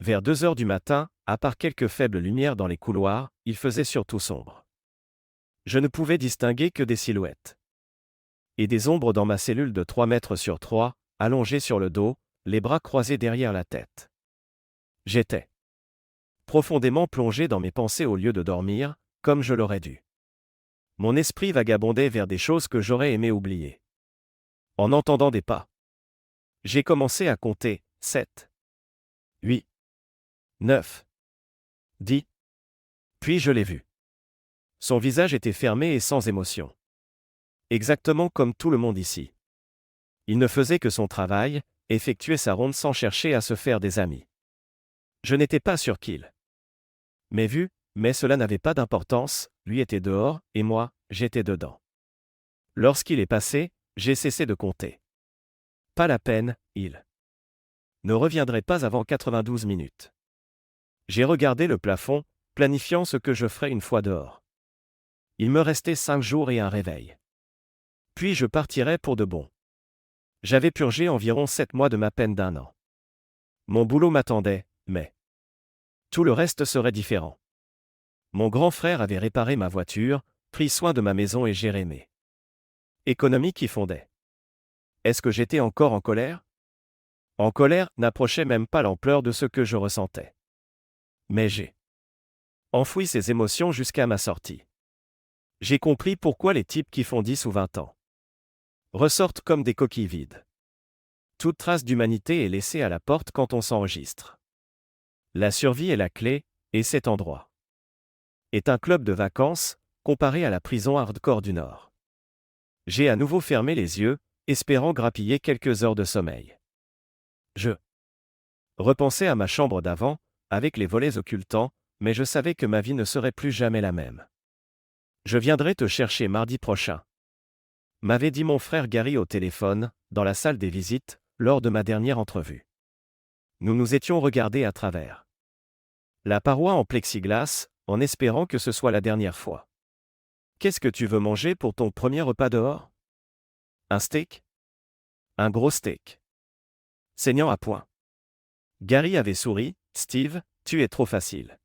Vers 2 heures du matin, à part quelques faibles lumières dans les couloirs, il faisait surtout sombre. Je ne pouvais distinguer que des silhouettes. Et des ombres dans ma cellule de 3 mètres sur 3, allongée sur le dos, les bras croisés derrière la tête. J'étais profondément plongé dans mes pensées au lieu de dormir, comme je l'aurais dû. Mon esprit vagabondait vers des choses que j'aurais aimé oublier. En entendant des pas, j'ai commencé à compter, 7, 8, 9, 10. Puis je l'ai vu. Son visage était fermé et sans émotion. Exactement comme tout le monde ici. Il ne faisait que son travail, effectuer sa ronde sans chercher à se faire des amis. Je n'étais pas sûr qu'il m'ait vu, mais cela n'avait pas d'importance, lui était dehors, et moi, j'étais dedans. Lorsqu'il est passé, j'ai cessé de compter. Pas la peine, il ne reviendrait pas avant 92 minutes. J'ai regardé le plafond, planifiant ce que je ferais une fois dehors. Il me restait 5 jours et un réveil. Puis je partirais pour de bon. J'avais purgé environ 7 mois de ma peine d'1 an. Mon boulot m'attendait, mais tout le reste serait différent. Mon grand frère avait réparé ma voiture, pris soin de ma maison et géré mes économies qui fondaient. Est-ce que j'étais encore en colère? En colère n'approchait même pas l'ampleur de ce que je ressentais. Mais j'ai enfoui ces émotions jusqu'à ma sortie. J'ai compris pourquoi les types qui font 10 ou 20 ans ressortent comme des coquilles vides. Toute trace d'humanité est laissée à la porte quand on s'enregistre. La survie est la clé, et cet endroit est un club de vacances, comparé à la prison hardcore du Nord. J'ai à nouveau fermé les yeux, espérant grappiller quelques heures de sommeil. Je repensais à ma chambre d'avant, avec les volets occultants, mais je savais que ma vie ne serait plus jamais la même. Je viendrai te chercher mardi prochain, m'avait dit mon frère Gary au téléphone, dans la salle des visites, lors de ma dernière entrevue. Nous nous étions regardés à travers la paroi en plexiglas, en espérant que ce soit la dernière fois. Qu'est-ce que tu veux manger pour ton premier repas dehors? Un steak? Un gros steak. Saignant à point. Gary avait souri. Steve, tu es trop facile.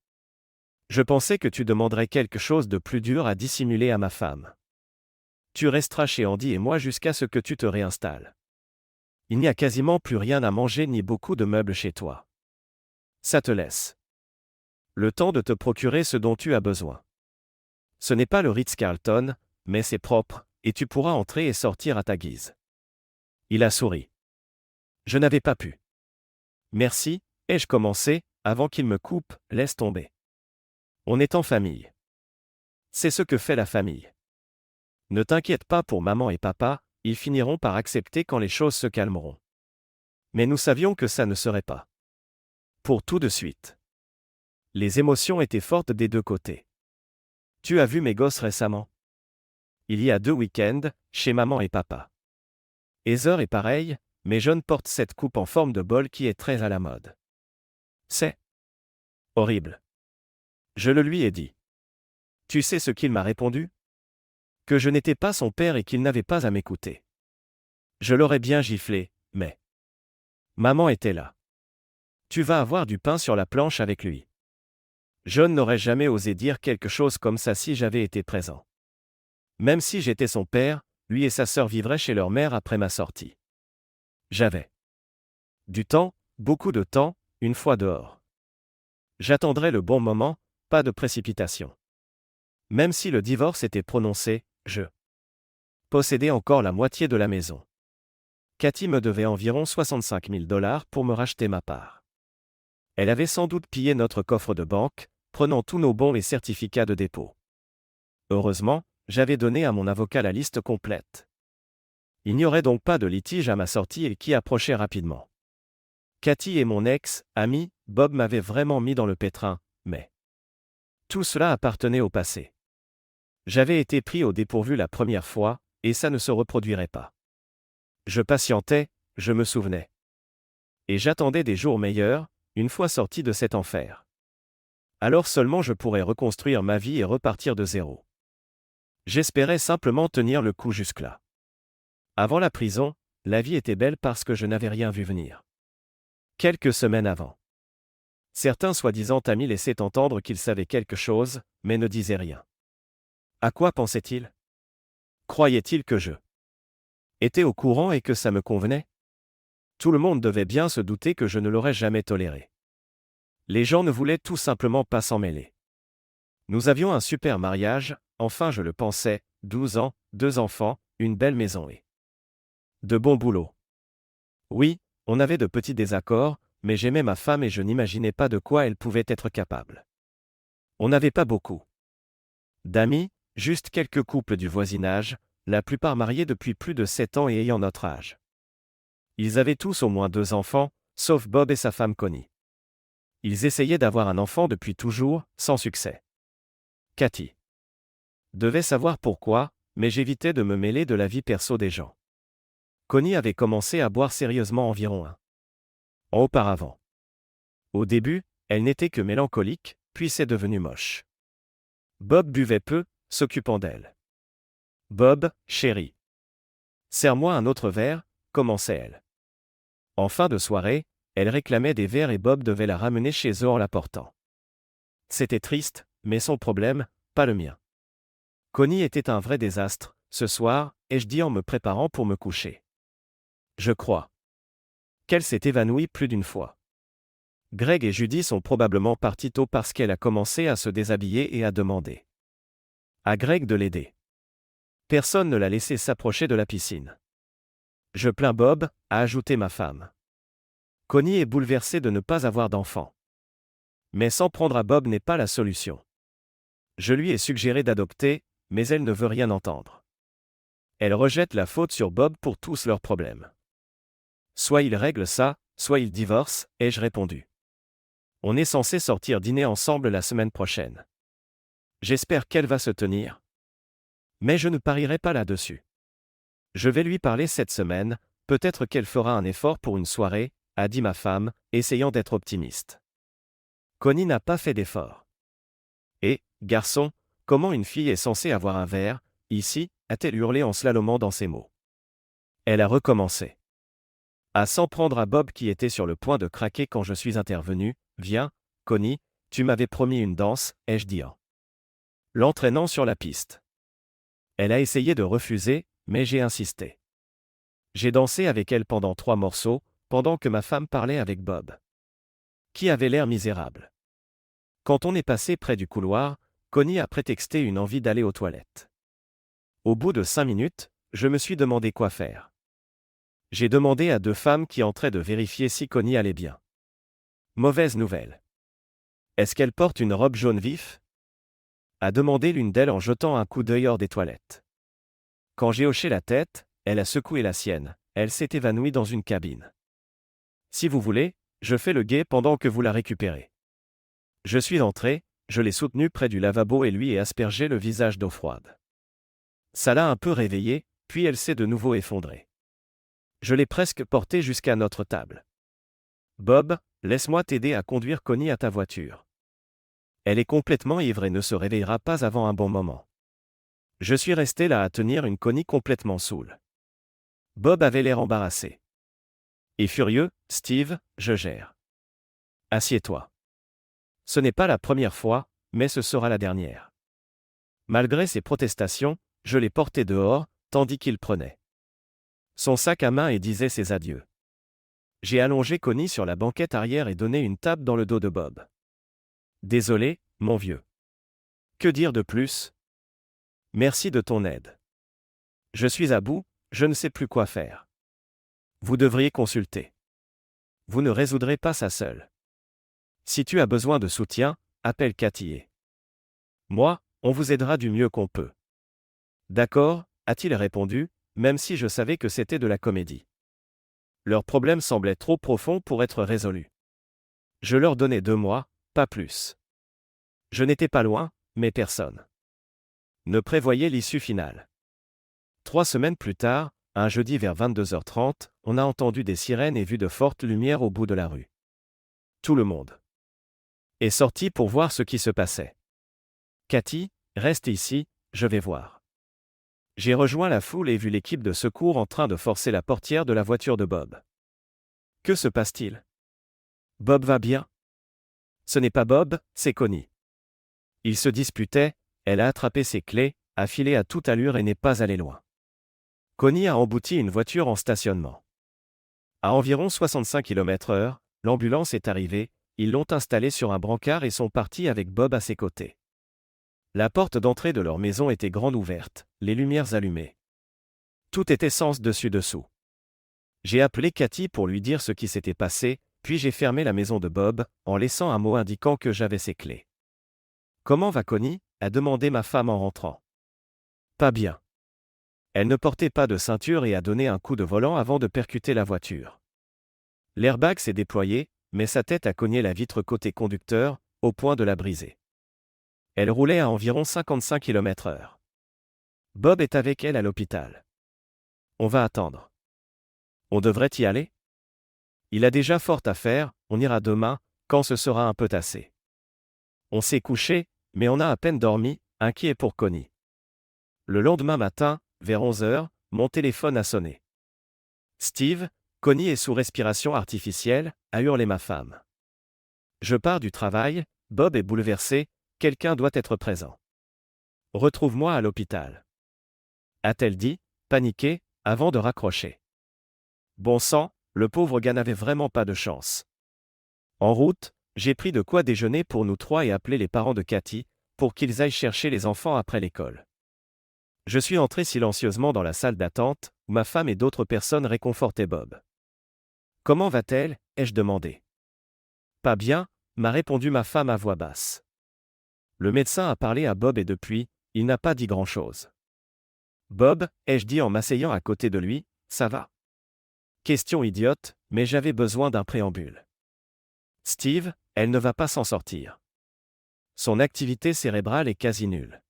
Je pensais que tu demanderais quelque chose de plus dur à dissimuler à ma femme. Tu resteras chez Andy et moi jusqu'à ce que tu te réinstalles. Il n'y a quasiment plus rien à manger ni beaucoup de meubles chez toi. Ça te laisse le temps de te procurer ce dont tu as besoin. Ce n'est pas le Ritz-Carlton, mais c'est propre, et tu pourras entrer et sortir à ta guise. Il a souri. Je n'avais pas pu. Merci, ai-je commencé, avant qu'il me coupe, laisse tomber. On est en famille. C'est ce que fait la famille. Ne t'inquiète pas pour maman et papa, ils finiront par accepter quand les choses se calmeront. Mais nous savions que ça ne serait pas pour tout de suite. Les émotions étaient fortes des deux côtés. Tu as vu mes gosses récemment? Il y a 2 week-ends, chez maman et papa. Heather est pareil, mes jeunes portent cette coupe en forme de bol qui est très à la mode. C'est horrible. Je le lui ai dit. Tu sais ce qu'il m'a répondu? Que je n'étais pas son père et qu'il n'avait pas à m'écouter. Je l'aurais bien giflé, mais maman était là. Tu vas avoir du pain sur la planche avec lui. John n'aurait jamais osé dire quelque chose comme ça si j'avais été présent. Même si j'étais son père, lui et sa sœur vivraient chez leur mère après ma sortie. J'avais du temps, beaucoup de temps, une fois dehors. J'attendrais le bon moment, pas de précipitation. Même si le divorce était prononcé, je possédais encore la moitié de la maison. Cathy me devait environ 65 000 $ pour me racheter ma part. Elle avait sans doute pillé notre coffre de banque, prenant tous nos bons et certificats de dépôt. Heureusement, j'avais donné à mon avocat la liste complète. Il n'y aurait donc pas de litige à ma sortie et qui approchait rapidement. Cathy et mon ex-ami, Bob m'avaient vraiment mis dans le pétrin, mais tout cela appartenait au passé. J'avais été pris au dépourvu la première fois, et ça ne se reproduirait pas. Je patientais, je me souvenais. Et j'attendais des jours meilleurs, une fois sorti de cet enfer. Alors seulement je pourrais reconstruire ma vie et repartir de zéro. J'espérais simplement tenir le coup jusque-là. Avant la prison, la vie était belle parce que je n'avais rien vu venir. Quelques semaines avant Certains soi-disant amis laissaient entendre qu'ils savaient quelque chose, mais ne disaient rien. À quoi pensaient-ils? Croyaient-ils que je étais au courant et que ça me convenait? Tout le monde devait bien se douter que je ne l'aurais jamais toléré. Les gens ne voulaient tout simplement pas s'en mêler. Nous avions un super mariage, enfin je le pensais, 12 ans, 2 enfants, une belle maison et de bons boulots. Oui, on avait de petits désaccords, mais j'aimais ma femme et je n'imaginais pas de quoi elle pouvait être capable. On n'avait pas beaucoup d'amis, juste quelques couples du voisinage, la plupart mariés depuis plus de 7 ans et ayant notre âge. Ils avaient tous au moins 2 enfants, sauf Bob et sa femme Connie. Ils essayaient d'avoir un enfant depuis toujours, sans succès. Cathy devait savoir pourquoi, mais j'évitais de me mêler de la vie perso des gens. Connie avait commencé à boire sérieusement environ 1 an auparavant. Au début, elle n'était que mélancolique, puis c'est devenu moche. Bob buvait peu, s'occupant d'elle. Bob, chérie. Serre-moi un autre verre, commençait-elle. En fin de soirée, elle réclamait des verres et Bob devait la ramener chez eux en la portant. C'était triste, mais son problème, pas le mien. Connie était un vrai désastre, ce soir, ai-je dit en me préparant pour me coucher. Je crois qu'elle s'est évanouie plus d'une fois. Greg et Judy sont probablement partis tôt parce qu'elle a commencé à se déshabiller et à demander à Greg de l'aider. Personne ne l'a laissé s'approcher de la piscine. Je plains Bob, a ajouté ma femme. Connie est bouleversée de ne pas avoir d'enfant. Mais s'en prendre à Bob n'est pas la solution. Je lui ai suggéré d'adopter, mais elle ne veut rien entendre. Elle rejette la faute sur Bob pour tous leurs problèmes. Soit il règle ça, soit il divorce, ai-je répondu. On est censé sortir dîner ensemble la semaine prochaine. J'espère qu'elle va se tenir. Mais je ne parierai pas là-dessus. Je vais lui parler cette semaine, peut-être qu'elle fera un effort pour une soirée, a dit ma femme, essayant d'être optimiste. Connie n'a pas fait d'effort. Et, garçon, comment une fille est censée avoir un verre, ici, a-t-elle hurlé en slalomant dans ses mots. Elle a recommencé. À s'en prendre à Bob qui était sur le point de craquer quand je suis intervenu. Viens, Connie, tu m'avais promis une danse, ai-je dit en l'entraînant sur la piste. Elle a essayé de refuser, mais j'ai insisté. J'ai dansé avec elle pendant 3 morceaux, pendant que ma femme parlait avec Bob, qui avait l'air misérable. Quand on est passé près du couloir, Connie a prétexté une envie d'aller aux toilettes. Au bout de 5 minutes, je me suis demandé quoi faire. J'ai demandé à 2 femmes qui entraient de vérifier si Connie allait bien. Mauvaise nouvelle. Est-ce qu'elle porte une robe jaune vif? A demandé l'une d'elles en jetant un coup d'œil hors des toilettes. Quand j'ai hoché la tête, elle a secoué la sienne, elle s'est évanouie dans une cabine. Si vous voulez, je fais le guet pendant que vous la récupérez. Je suis entré, je l'ai soutenue près du lavabo et lui ai aspergé le visage d'eau froide. Ça l'a un peu réveillée, puis elle s'est de nouveau effondrée. Je l'ai presque portée jusqu'à notre table. Bob, laisse-moi t'aider à conduire Connie à ta voiture. Elle est complètement ivre et ne se réveillera pas avant un bon moment. Je suis resté là à tenir une Connie complètement saoule. Bob avait l'air embarrassé. Et furieux, Steve, je gère. Assieds-toi. Ce n'est pas la première fois, mais ce sera la dernière. Malgré ses protestations, je l'ai porté dehors, tandis qu'il prenait son sac à main et disait ses adieux. J'ai allongé Connie sur la banquette arrière et donné une tape dans le dos de Bob. Désolé, mon vieux. Que dire de plus? Merci de ton aide. Je suis à bout, je ne sais plus quoi faire. Vous devriez consulter. Vous ne résoudrez pas ça seul. Si tu as besoin de soutien, appelle Cathy et moi, on vous aidera du mieux qu'on peut. D'accord, a-t-il répondu, même si je savais que c'était de la comédie. Leur problème semblait trop profond pour être résolu. Je leur donnais 2 mois, pas plus. Je n'étais pas loin, mais personne ne prévoyait l'issue finale. 3 semaines plus tard, un jeudi vers 22h30, on a entendu des sirènes et vu de fortes lumières au bout de la rue. Tout le monde est sorti pour voir ce qui se passait. Cathy, reste ici, je vais voir. J'ai rejoint la foule et vu l'équipe de secours en train de forcer la portière de la voiture de Bob. Que se passe-t-il? Bob va bien? Ce n'est pas Bob, c'est Connie. Ils se disputaient, elle a attrapé ses clés, a filé à toute allure et n'est pas allée loin. Connie a embouti une voiture en stationnement. À environ 65 km/h, l'ambulance est arrivée, ils l'ont installée sur un brancard et sont partis avec Bob à ses côtés. La porte d'entrée de leur maison était grande ouverte, les lumières allumées. Tout était sens dessus-dessous. J'ai appelé Cathy pour lui dire ce qui s'était passé, puis j'ai fermé la maison de Bob, en laissant un mot indiquant que j'avais ses clés. « Comment va Connie » a demandé ma femme en rentrant. « Pas bien. » Elle ne portait pas de ceinture et a donné un coup de volant avant de percuter la voiture. L'airbag s'est déployé, mais sa tête a cogné la vitre côté conducteur, au point de la briser. Elle roulait à environ 55 km/h. Bob est avec elle à l'hôpital. On va attendre. On devrait y aller? Il a déjà fort à faire, on ira demain, quand ce sera un peu tassé. On s'est couché, mais on a à peine dormi, inquiet pour Connie. Le lendemain matin, vers 11 h, mon téléphone a sonné. Steve, Connie est sous respiration artificielle, a hurlé ma femme. Je pars du travail, Bob est bouleversé, quelqu'un doit être présent. Retrouve-moi à l'hôpital. A-t-elle dit, paniquée, avant de raccrocher. Bon sang, le pauvre gars n'avait vraiment pas de chance. En route, j'ai pris de quoi déjeuner pour nous trois et appelé les parents de Cathy, pour qu'ils aillent chercher les enfants après l'école. Je suis entré silencieusement dans la salle d'attente, où ma femme et d'autres personnes réconfortaient Bob. Comment va-t-elle? Ai-je demandé. Pas bien, m'a répondu ma femme à voix basse. Le médecin a parlé à Bob et depuis, il n'a pas dit grand-chose. Bob, ai-je dit en m'asseyant à côté de lui, ça va? Question idiote, mais j'avais besoin d'un préambule. Steve, elle ne va pas s'en sortir. Son activité cérébrale est quasi nulle.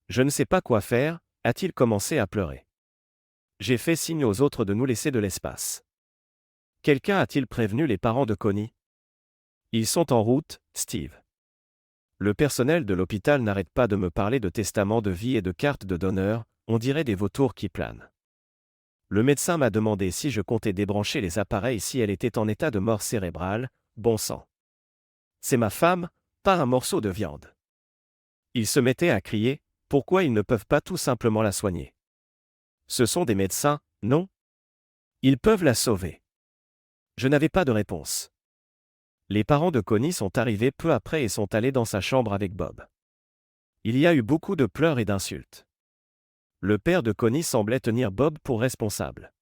Je ne sais pas quoi faire, a-t-il commencé à pleurer. J'ai fait signe aux autres de nous laisser de l'espace. Quelqu'un a-t-il prévenu les parents de Connie? Ils sont en route, Steve. Le personnel de l'hôpital n'arrête pas de me parler de testament de vie et de carte de donneur, on dirait des vautours qui planent. Le médecin m'a demandé si je comptais débrancher les appareils si elle était en état de mort cérébrale, bon sang. C'est ma femme, pas un morceau de viande. Il se mettait à crier, pourquoi ils ne peuvent pas tout simplement la soigner? Ce sont des médecins, non? Ils peuvent la sauver. Je n'avais pas de réponse. Les parents de Connie sont arrivés peu après et sont allés dans sa chambre avec Bob. Il y a eu beaucoup de pleurs et d'insultes. Le père de Connie semblait tenir Bob pour responsable.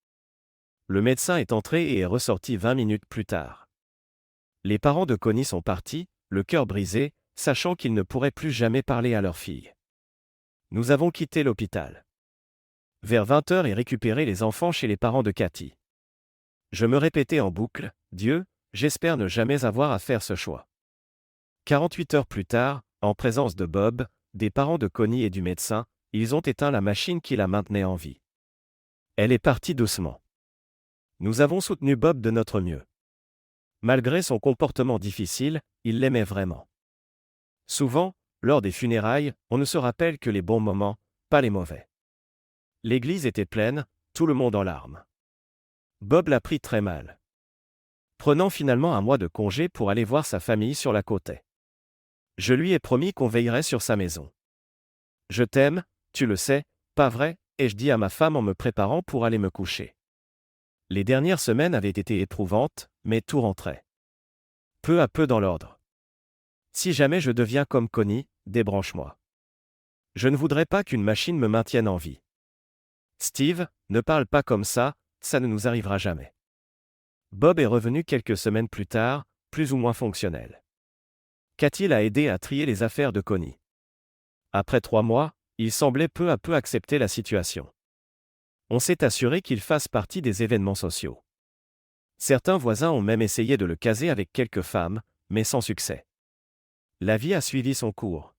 Le médecin est entré et est ressorti 20 minutes plus tard. Les parents de Connie sont partis, le cœur brisé, sachant qu'ils ne pourraient plus jamais parler à leur fille. Nous avons quitté l'hôpital. Vers 20 h et récupéré les enfants chez les parents de Cathy. Je me répétais en boucle, Dieu, j'espère ne jamais avoir à faire ce choix. 48 heures plus tard, en présence de Bob, des parents de Connie et du médecin, ils ont éteint la machine qui la maintenait en vie. Elle est partie doucement. Nous avons soutenu Bob de notre mieux. Malgré son comportement difficile, il l'aimait vraiment. Souvent, lors des funérailles, on ne se rappelle que les bons moments, pas les mauvais. L'église était pleine, tout le monde en larmes. Bob l'a pris très mal. Prenant finalement un mois de congé pour aller voir sa famille sur la côte. Je lui ai promis qu'on veillerait sur sa maison. Je t'aime, tu le sais, pas vrai, ai-je dit à ma femme en me préparant pour aller me coucher. Les dernières semaines avaient été éprouvantes, mais tout rentrait. Peu à peu dans l'ordre. Si jamais je deviens comme Connie, débranche-moi. Je ne voudrais pas qu'une machine me maintienne en vie. Steve, ne parle pas comme ça ne nous arrivera jamais. Bob est revenu quelques semaines plus tard, plus ou moins fonctionnel. Cathy l'a aidé à trier les affaires de Connie. Après 3 mois, il semblait peu à peu accepter la situation. On s'est assuré qu'il fasse partie des événements sociaux. Certains voisins ont même essayé de le caser avec quelques femmes, mais sans succès. La vie a suivi son cours.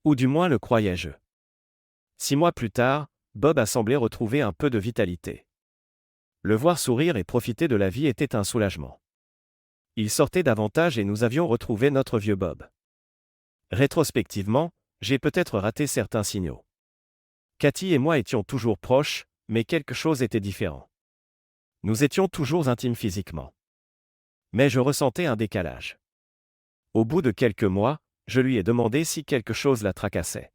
Ou du moins le croyais-je. 6 mois plus tard, Bob a semblé retrouver un peu de vitalité. Le voir sourire et profiter de la vie était un soulagement. Il sortait davantage et nous avions retrouvé notre vieux Bob. Rétrospectivement, j'ai peut-être raté certains signaux. Cathy et moi étions toujours proches, mais quelque chose était différent. Nous étions toujours intimes physiquement. Mais je ressentais un décalage. Au bout de quelques mois, je lui ai demandé si quelque chose la tracassait.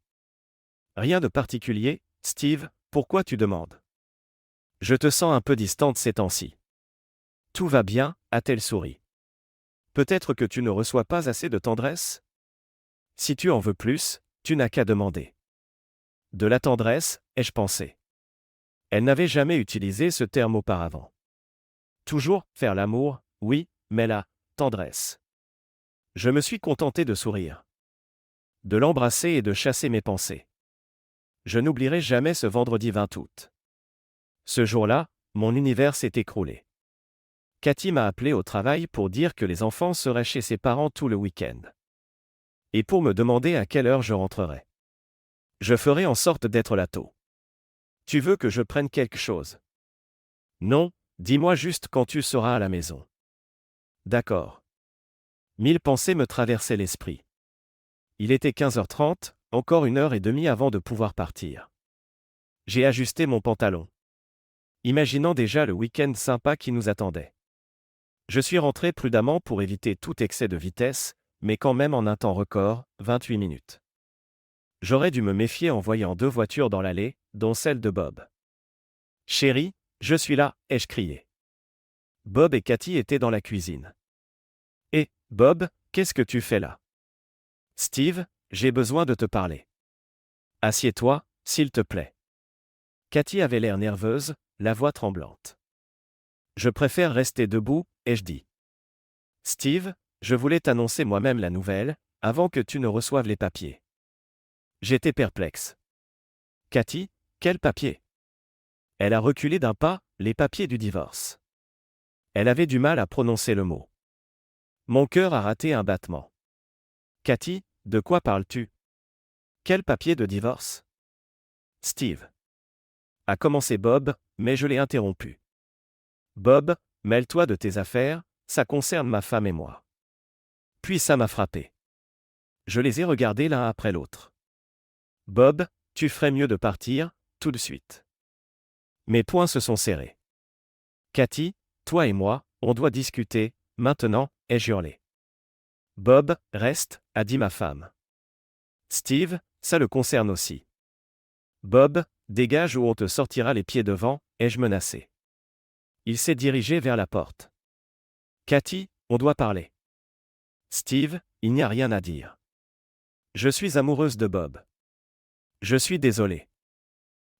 Rien de particulier, Steve, pourquoi tu demandes? Je te sens un peu distante ces temps-ci. Tout va bien, a-t-elle souri. Peut-être que tu ne reçois pas assez de tendresse? Si tu en veux plus, tu n'as qu'à demander. De la tendresse, ai-je pensé. Elle n'avait jamais utilisé ce terme auparavant. Toujours, faire l'amour, oui, mais la tendresse. Je me suis contenté de sourire. De l'embrasser et de chasser mes pensées. Je n'oublierai jamais ce vendredi 20 août. Ce jour-là, mon univers s'est écroulé. Cathy m'a appelé au travail pour dire que les enfants seraient chez ses parents tout le week-end. Et pour me demander à quelle heure je rentrerais. Je ferai en sorte d'être là tôt. Tu veux que je prenne quelque chose? Non, dis-moi juste quand tu seras à la maison. D'accord. 1000 pensées me traversaient l'esprit. Il était 15h30, encore 1h30 avant de pouvoir partir. J'ai ajusté mon pantalon. Imaginant déjà le week-end sympa qui nous attendait. Je suis rentré prudemment pour éviter tout excès de vitesse, mais quand même en un temps record, 28 minutes. J'aurais dû me méfier en voyant 2 voitures dans l'allée, dont celle de Bob. Chérie, je suis là, ai-je crié. Bob et Cathy étaient dans la cuisine. Et, Bob, qu'est-ce que tu fais là? Steve, j'ai besoin de te parler. Assieds-toi, s'il te plaît. Cathy avait l'air nerveuse, la voix tremblante. Je préfère rester debout, ai-je dit. Steve, je voulais t'annoncer moi-même la nouvelle, avant que tu ne reçoives les papiers. J'étais perplexe. Cathy, quel papier? Elle a reculé d'un pas, les papiers du divorce. Elle avait du mal à prononcer le mot. Mon cœur a raté un battement. Cathy, de quoi parles-tu? Quel papier de divorce? Steve. A commencé Bob, mais je l'ai interrompu. Bob, mêle-toi de tes affaires, ça concerne ma femme et moi. Puis ça m'a frappé. Je les ai regardés l'un après l'autre. Bob, tu ferais mieux de partir, tout de suite. Mes poings se sont serrés. Cathy, toi et moi, on doit discuter, maintenant, ai-je hurlé. Bob, reste, a dit ma femme. Steve, ça le concerne aussi. Bob, dégage ou on te sortira les pieds devant, ai-je menacé. Il s'est dirigé vers la porte. Cathy, on doit parler. Steve, il n'y a rien à dire. Je suis amoureuse de Bob. Je suis désolé.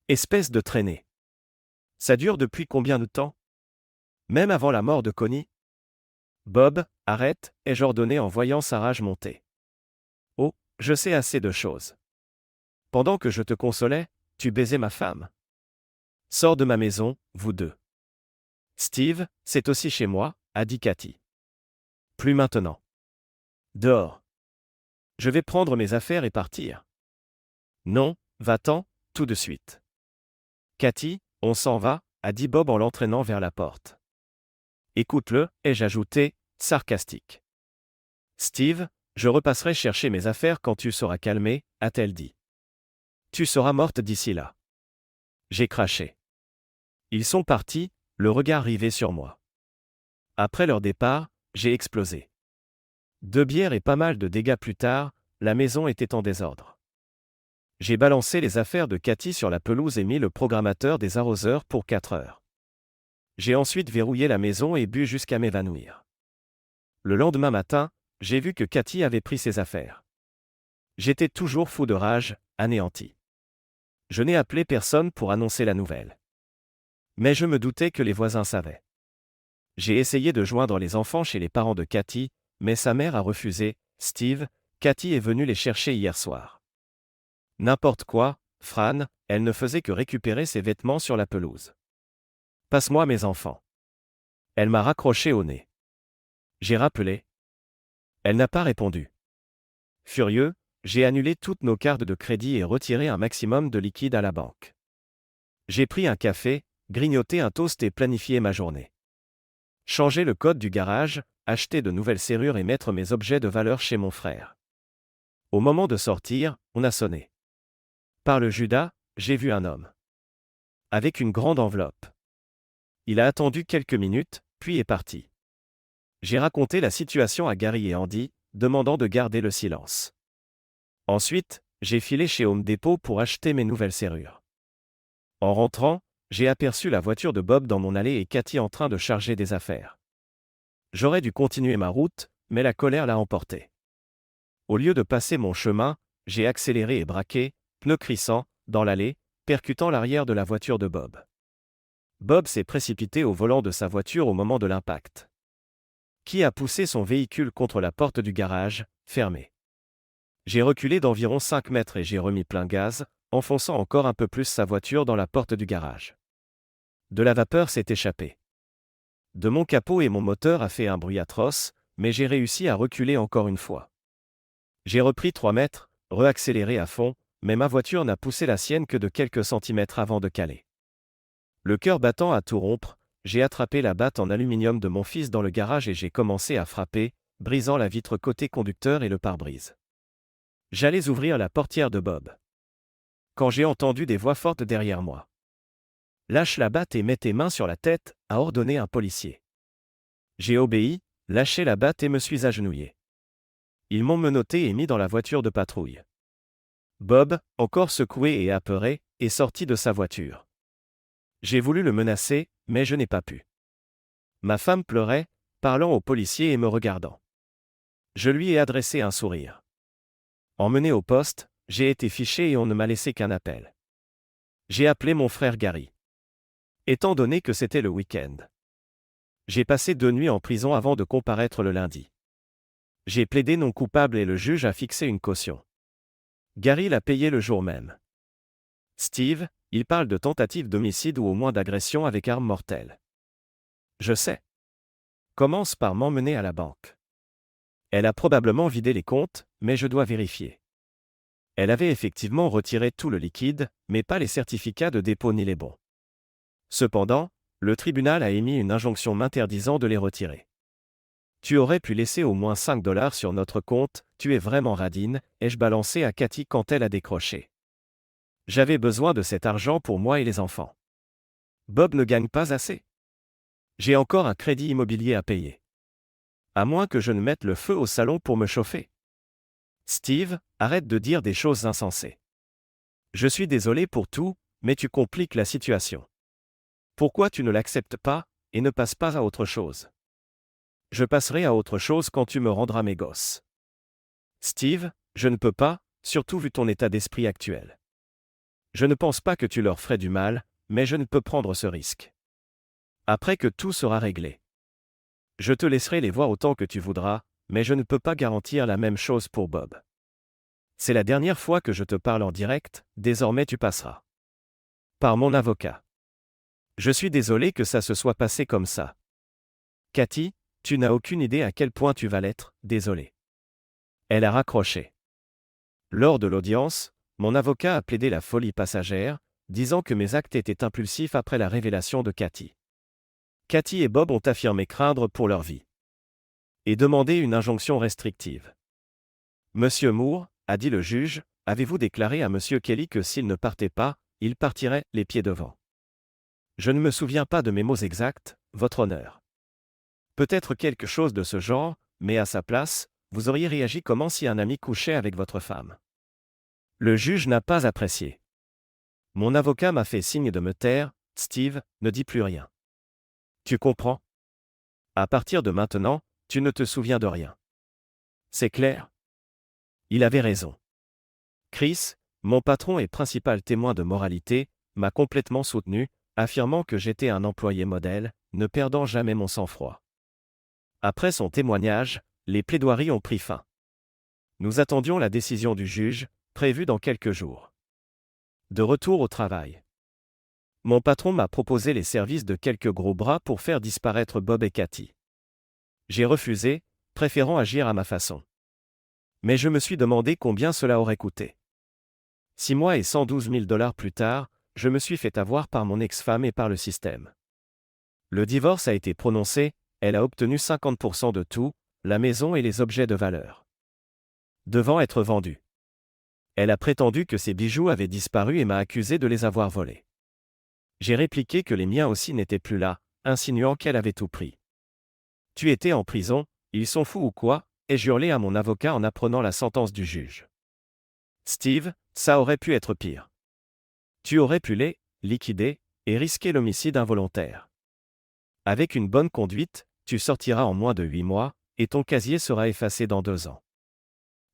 Espèce de traînée. Ça dure depuis combien de temps? Même avant la mort de Connie? Bob, arrête, ai-je ordonné en voyant sa rage monter. Oh, je sais assez de choses. Pendant que je te consolais, tu baisais ma femme. Sors de ma maison, vous deux. Steve, c'est aussi chez moi, a dit Cathy. Plus maintenant. Dehors. Je vais prendre mes affaires et partir. Non, va-t'en, tout de suite. Cathy, on s'en va, a dit Bob en l'entraînant vers la porte. Écoute-le, ai-je ajouté, sarcastique. Steve, je repasserai chercher mes affaires quand tu seras calmé, a-t-elle dit. Tu seras morte d'ici là. J'ai craché. Ils sont partis, le regard rivé sur moi. Après leur départ, j'ai explosé. 2 bières et pas mal de dégâts plus tard, la maison était en désordre. J'ai balancé les affaires de Cathy sur la pelouse et mis le programmateur des arroseurs pour 4 heures. J'ai ensuite verrouillé la maison et bu jusqu'à m'évanouir. Le lendemain matin, j'ai vu que Cathy avait pris ses affaires. J'étais toujours fou de rage, anéanti. Je n'ai appelé personne pour annoncer la nouvelle. Mais je me doutais que les voisins savaient. J'ai essayé de joindre les enfants chez les parents de Cathy, mais sa mère a refusé. Steve, Cathy est venue les chercher hier soir. N'importe quoi, Fran, elle ne faisait que récupérer ses vêtements sur la pelouse. Passe-moi mes enfants. Elle m'a raccroché au nez. J'ai rappelé. Elle n'a pas répondu. Furieux, j'ai annulé toutes nos cartes de crédit et retiré un maximum de liquide à la banque. J'ai pris un café, grignoté un toast et planifié ma journée. Changer le code du garage, acheter de nouvelles serrures et mettre mes objets de valeur chez mon frère. Au moment de sortir, on a sonné. Par le Judas, j'ai vu un homme. Avec une grande enveloppe. Il a attendu quelques minutes, puis est parti. J'ai raconté la situation à Gary et Andy, demandant de garder le silence. Ensuite, j'ai filé chez Home Depot pour acheter mes nouvelles serrures. En rentrant, j'ai aperçu la voiture de Bob dans mon allée et Cathy en train de charger des affaires. J'aurais dû continuer ma route, mais la colère l'a emporté. Au lieu de passer mon chemin, j'ai accéléré et braqué, pneus crissants, dans l'allée, percutant l'arrière de la voiture de Bob. Bob s'est précipité au volant de sa voiture au moment de l'impact. Qui a poussé son véhicule contre la porte du garage, fermée. J'ai reculé d'environ 5 mètres et j'ai remis plein gaz, enfonçant encore un peu plus sa voiture dans la porte du garage. De la vapeur s'est échappée. De mon capot et mon moteur a fait un bruit atroce, mais j'ai réussi à reculer encore une fois. J'ai repris 3 mètres, reaccéléré à fond, mais ma voiture n'a poussé la sienne que de quelques centimètres avant de caler. Le cœur battant à tout rompre, j'ai attrapé la batte en aluminium de mon fils dans le garage et j'ai commencé à frapper, brisant la vitre côté conducteur et le pare-brise. J'allais ouvrir la portière de Bob. Quand j'ai entendu des voix fortes derrière moi. Lâche la batte et mets tes mains sur la tête, a ordonné un policier. J'ai obéi, lâché la batte et me suis agenouillé. Ils m'ont menotté et mis dans la voiture de patrouille. Bob, encore secoué et apeuré, est sorti de sa voiture. J'ai voulu le menacer, mais je n'ai pas pu. Ma femme pleurait, parlant au policier et me regardant. Je lui ai adressé un sourire. Emmené au poste, j'ai été fiché et on ne m'a laissé qu'un appel. J'ai appelé mon frère Gary. Étant donné que c'était le week-end. J'ai passé 2 nuits en prison avant de comparaître le lundi. J'ai plaidé non coupable et le juge a fixé une caution. Gary l'a payé le jour même. Steve, il parle de tentative d'homicide ou au moins d'agression avec arme mortelle. Je sais. Commence par m'emmener à la banque. Elle a probablement vidé les comptes, mais je dois vérifier. Elle avait effectivement retiré tout le liquide, mais pas les certificats de dépôt ni les bons. Cependant, le tribunal a émis une injonction m'interdisant de les retirer. Tu aurais pu laisser au moins $5 sur notre compte, tu es vraiment radine, ai-je balancé à Cathy quand elle a décroché. J'avais besoin de cet argent pour moi et les enfants. Bob ne gagne pas assez. J'ai encore un crédit immobilier à payer. À moins que je ne mette le feu au salon pour me chauffer. Steve, arrête de dire des choses insensées. Je suis désolé pour tout, mais tu compliques la situation. Pourquoi tu ne l'acceptes pas, et ne passes pas à autre chose? Je passerai à autre chose quand tu me rendras mes gosses. Steve, je ne peux pas, surtout vu ton état d'esprit actuel. Je ne pense pas que tu leur ferais du mal, mais je ne peux prendre ce risque. Après que tout sera réglé. Je te laisserai les voir autant que tu voudras, mais je ne peux pas garantir la même chose pour Bob. C'est la dernière fois que je te parle en direct, désormais tu passeras. Par mon avocat. Je suis désolé que ça se soit passé comme ça. Cathy, tu n'as aucune idée à quel point tu vas l'être, désolé. Elle a raccroché. Lors de l'audience, mon avocat a plaidé la folie passagère, disant que mes actes étaient impulsifs après la révélation de Cathy. Cathy et Bob ont affirmé craindre pour leur vie. Et demandé une injonction restrictive. Monsieur Moore, a dit le juge, avez-vous déclaré à Monsieur Kelly que s'il ne partait pas, il partirait les pieds devant? Je ne me souviens pas de mes mots exacts, votre honneur. Peut-être quelque chose de ce genre, mais à sa place, vous auriez réagi comment si un ami couchait avec votre femme? Le juge n'a pas apprécié. Mon avocat m'a fait signe de me taire, Steve, ne dis plus rien. Tu comprends? À partir de maintenant, tu ne te souviens de rien. C'est clair? Il avait raison. Chris, mon patron et principal témoin de moralité, m'a complètement soutenu, affirmant que j'étais un employé modèle, ne perdant jamais mon sang-froid. Après son témoignage, les plaidoiries ont pris fin. Nous attendions la décision du juge, prévue dans quelques jours. De retour au travail. Mon patron m'a proposé les services de quelques gros bras pour faire disparaître Bob et Cathy. J'ai refusé, préférant agir à ma façon. Mais je me suis demandé combien cela aurait coûté. 6 mois et $112 000 plus tard, je me suis fait avoir par mon ex-femme et par le système. Le divorce a été prononcé, elle a obtenu 50% de tout, la maison et les objets de valeur. Devant être vendus. Elle a prétendu que ses bijoux avaient disparu et m'a accusé de les avoir volés. J'ai répliqué que les miens aussi n'étaient plus là, insinuant qu'elle avait tout pris. Tu étais en prison, ils sont fous ou quoi, ai-je hurlé à mon avocat en apprenant la sentence du juge. Steve, ça aurait pu être pire. Tu aurais pu les liquider et risquer l'homicide involontaire. Avec une bonne conduite, tu sortiras en moins de 8 mois, et ton casier sera effacé dans 2 ans.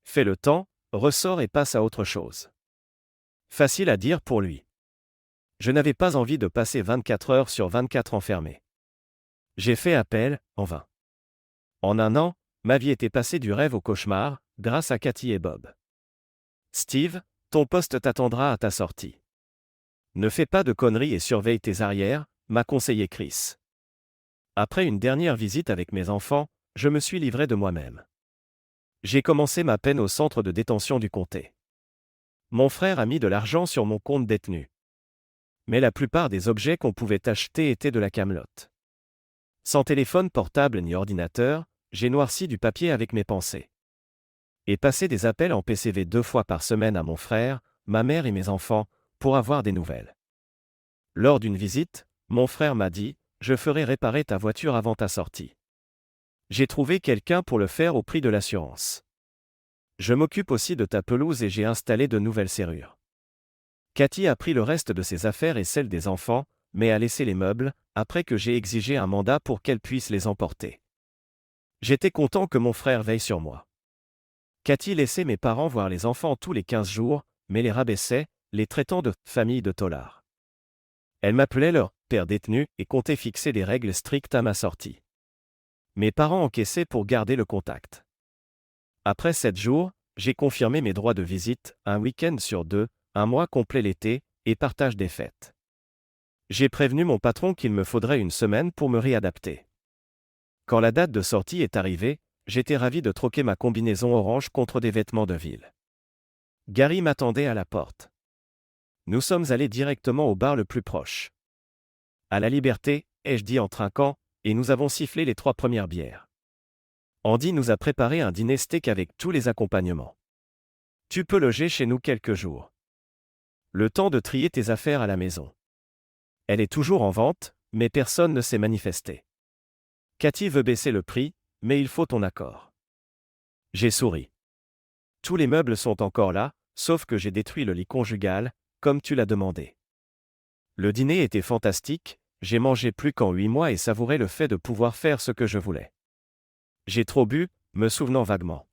Fais le temps, ressors et passe à autre chose. Facile à dire pour lui. Je n'avais pas envie de passer 24 heures sur 24 enfermé. J'ai fait appel, en vain. En 1 an, ma vie était passée du rêve au cauchemar, grâce à Cathy et Bob. Steve, ton poste t'attendra à ta sortie. Ne fais pas de conneries et surveille tes arrières, m'a conseillé Chris. Après une dernière visite avec mes enfants, je me suis livré de moi-même. J'ai commencé ma peine au centre de détention du comté. Mon frère a mis de l'argent sur mon compte détenu. Mais la plupart des objets qu'on pouvait acheter étaient de la camelote. Sans téléphone portable ni ordinateur, j'ai noirci du papier avec mes pensées. Et passé des appels en PCV 2 fois par semaine à mon frère, ma mère et mes enfants, pour avoir des nouvelles. Lors d'une visite, mon frère m'a dit « Je ferai réparer ta voiture avant ta sortie. » J'ai trouvé quelqu'un pour le faire au prix de l'assurance. Je m'occupe aussi de ta pelouse et j'ai installé de nouvelles serrures. Cathy a pris le reste de ses affaires et celles des enfants, mais a laissé les meubles, après que j'ai exigé un mandat pour qu'elle puisse les emporter. J'étais content que mon frère veille sur moi. Cathy laissait mes parents voir les enfants tous les 15 jours, mais les rabaissait, les traitant de « famille de taulards ». Elle m'appelait leur « père détenu » et comptait fixer des règles strictes à ma sortie. Mes parents encaissaient pour garder le contact. Après 7 jours, j'ai confirmé mes droits de visite, un week-end sur 2, un mois complet l'été, et partage des fêtes. J'ai prévenu mon patron qu'il me faudrait une semaine pour me réadapter. Quand la date de sortie est arrivée, j'étais ravi de troquer ma combinaison orange contre des vêtements de ville. Gary m'attendait à la porte. Nous sommes allés directement au bar le plus proche. À la Liberté, ai-je dit en trinquant, et nous avons sifflé les 3 premières bières. Andy nous a préparé un dîner steak avec tous les accompagnements. Tu peux loger chez nous quelques jours. Le temps de trier tes affaires à la maison. Elle est toujours en vente, mais personne ne s'est manifesté. Cathy veut baisser le prix, mais il faut ton accord. J'ai souri. Tous les meubles sont encore là, sauf que j'ai détruit le lit conjugal, comme tu l'as demandé. Le dîner était fantastique, j'ai mangé plus qu'en 8 mois et savouré le fait de pouvoir faire ce que je voulais. J'ai trop bu, me souvenant vaguement.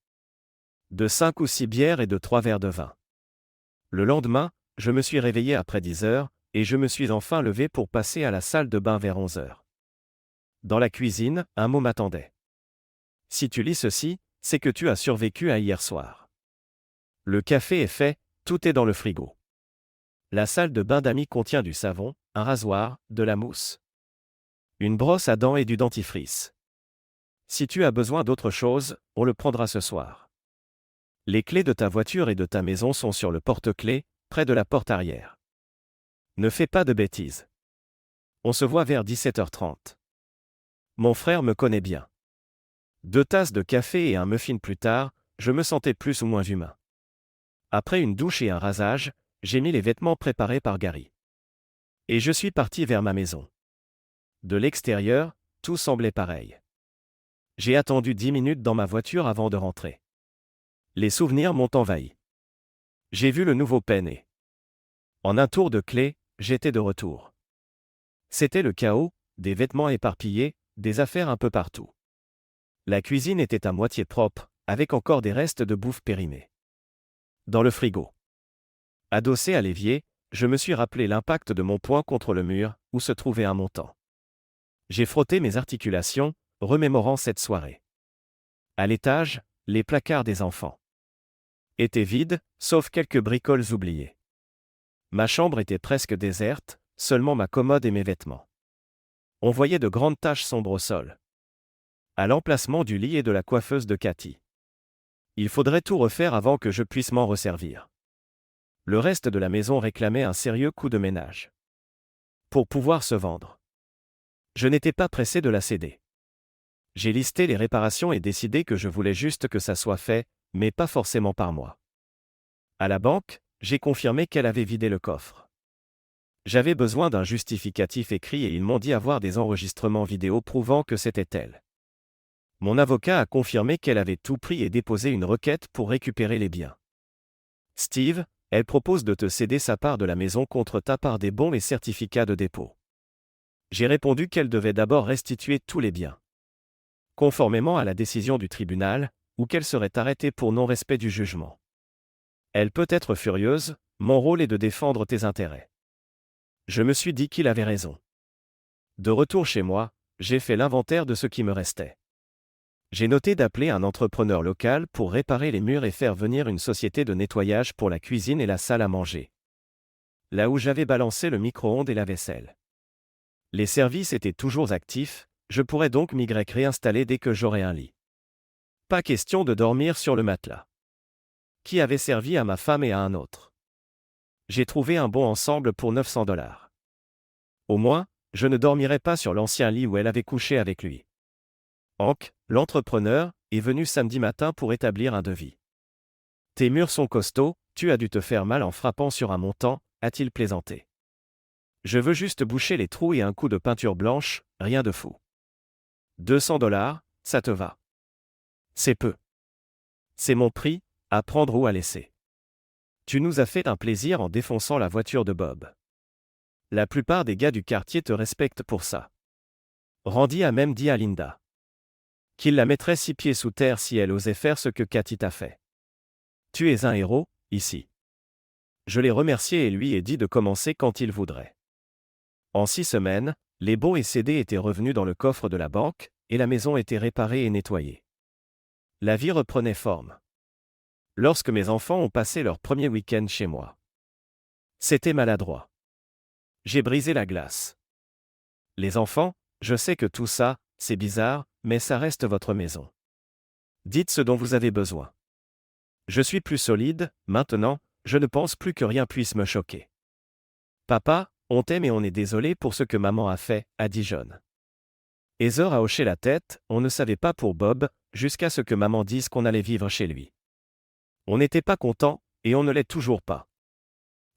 De 5 ou 6 bières et de 3 verres de vin. Le lendemain, je me suis réveillé après 10 heures, et je me suis enfin levé pour passer à la salle de bain vers 11 heures. Dans la cuisine, un mot m'attendait. Si tu lis ceci, c'est que tu as survécu à hier soir. Le café est fait, tout est dans le frigo. La salle de bain d'amis contient du savon, un rasoir, de la mousse, une brosse à dents et du dentifrice. Si tu as besoin d'autre chose, on le prendra ce soir. Les clés de ta voiture et de ta maison sont sur le porte-clés, près de la porte arrière. Ne fais pas de bêtises. On se voit vers 17h30. Mon frère me connaît bien. 2 tasses de café et un muffin plus tard, je me sentais plus ou moins humain. Après une douche et un rasage, j'ai mis les vêtements préparés par Gary. Et je suis parti vers ma maison. De l'extérieur, tout semblait pareil. J'ai attendu 10 minutes dans ma voiture avant de rentrer. Les souvenirs m'ont envahi. J'ai vu le nouveau Penny. En un tour de clé, j'étais de retour. C'était le chaos, des vêtements éparpillés, des affaires un peu partout. La cuisine était à moitié propre, avec encore des restes de bouffe périmée. Dans le frigo. Adossé à l'évier, je me suis rappelé l'impact de mon poing contre le mur, où se trouvait un montant. J'ai frotté mes articulations, remémorant cette soirée. À l'étage, les placards des enfants étaient vides, sauf quelques bricoles oubliées. Ma chambre était presque déserte, seulement ma commode et mes vêtements. On voyait de grandes taches sombres au sol. À l'emplacement du lit et de la coiffeuse de Cathy. Il faudrait tout refaire avant que je puisse m'en resservir. Le reste de la maison réclamait un sérieux coup de ménage. Pour pouvoir se vendre. Je n'étais pas pressé de la céder. J'ai listé les réparations et décidé que je voulais juste que ça soit fait, mais pas forcément par moi. À la banque, j'ai confirmé qu'elle avait vidé le coffre. J'avais besoin d'un justificatif écrit et ils m'ont dit avoir des enregistrements vidéo prouvant que c'était elle. Mon avocat a confirmé qu'elle avait tout pris et déposé une requête pour récupérer les biens. Steve, elle propose de te céder sa part de la maison contre ta part des bons et certificats de dépôt. J'ai répondu qu'elle devait d'abord restituer tous les biens, conformément à la décision du tribunal, ou qu'elle serait arrêtée pour non-respect du jugement. Elle peut être furieuse, mon rôle est de défendre tes intérêts. Je me suis dit qu'il avait raison. De retour chez moi, j'ai fait l'inventaire de ce qui me restait. J'ai noté d'appeler un entrepreneur local pour réparer les murs et faire venir une société de nettoyage pour la cuisine et la salle à manger. Là où j'avais balancé le micro-ondes et la vaisselle. Les services étaient toujours actifs, je pourrais donc m'y réinstaller dès que j'aurai un lit. Pas question de dormir sur le matelas qui avait servi à ma femme et à un autre. J'ai trouvé un bon ensemble pour $900. Au moins, je ne dormirai pas sur l'ancien lit où elle avait couché avec lui. Hank, l'entrepreneur, est venu samedi matin pour établir un devis. Tes murs sont costauds, tu as dû te faire mal en frappant sur un montant, a-t-il plaisanté. Je veux juste boucher les trous et un coup de peinture blanche, rien de fou. $200, ça te va. C'est peu. C'est mon prix, à prendre ou à laisser. Tu nous as fait un plaisir en défonçant la voiture de Bob. La plupart des gars du quartier te respectent pour ça. Randy a même dit à Linda qu'il la mettrait 6 pieds sous terre si elle osait faire ce que Cathy t'a fait. Tu es un héros, ici. Je l'ai remercié et lui ai dit de commencer quand il voudrait. En 6 semaines, les bons et cédés étaient revenus dans le coffre de la banque, et la maison était réparée et nettoyée. La vie reprenait forme. Lorsque mes enfants ont passé leur premier week-end chez moi. C'était maladroit. J'ai brisé la glace. Les enfants, je sais que tout ça, c'est bizarre, mais ça reste votre maison. Dites ce dont vous avez besoin. Je suis plus solide, maintenant, je ne pense plus que rien puisse me choquer. Papa, on t'aime et on est désolé pour ce que maman a fait, a dit John. Heather a hoché la tête, on ne savait pas pour Bob, jusqu'à ce que maman dise qu'on allait vivre chez lui. On n'était pas content, et on ne l'est toujours pas.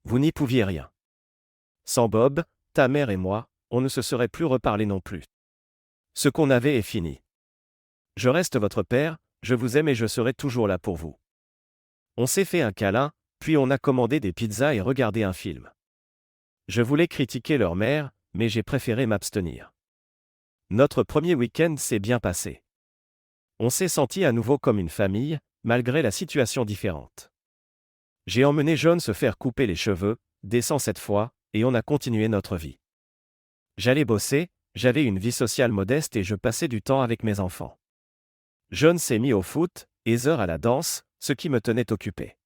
Vous n'y pouviez rien. Sans Bob, ta mère et moi, on ne se serait plus reparlé non plus. Ce qu'on avait est fini. Je reste votre père, je vous aime et je serai toujours là pour vous. On s'est fait un câlin, puis on a commandé des pizzas et regardé un film. Je voulais critiquer leur mère, mais j'ai préféré m'abstenir. Notre premier week-end s'est bien passé. On s'est senti à nouveau comme une famille, malgré la situation différente. J'ai emmené John se faire couper les cheveux, décent cette fois, et on a continué notre vie. J'allais bosser, j'avais une vie sociale modeste et je passais du temps avec mes enfants. John s'est mis au foot, Heather à la danse, ce qui me tenait occupé.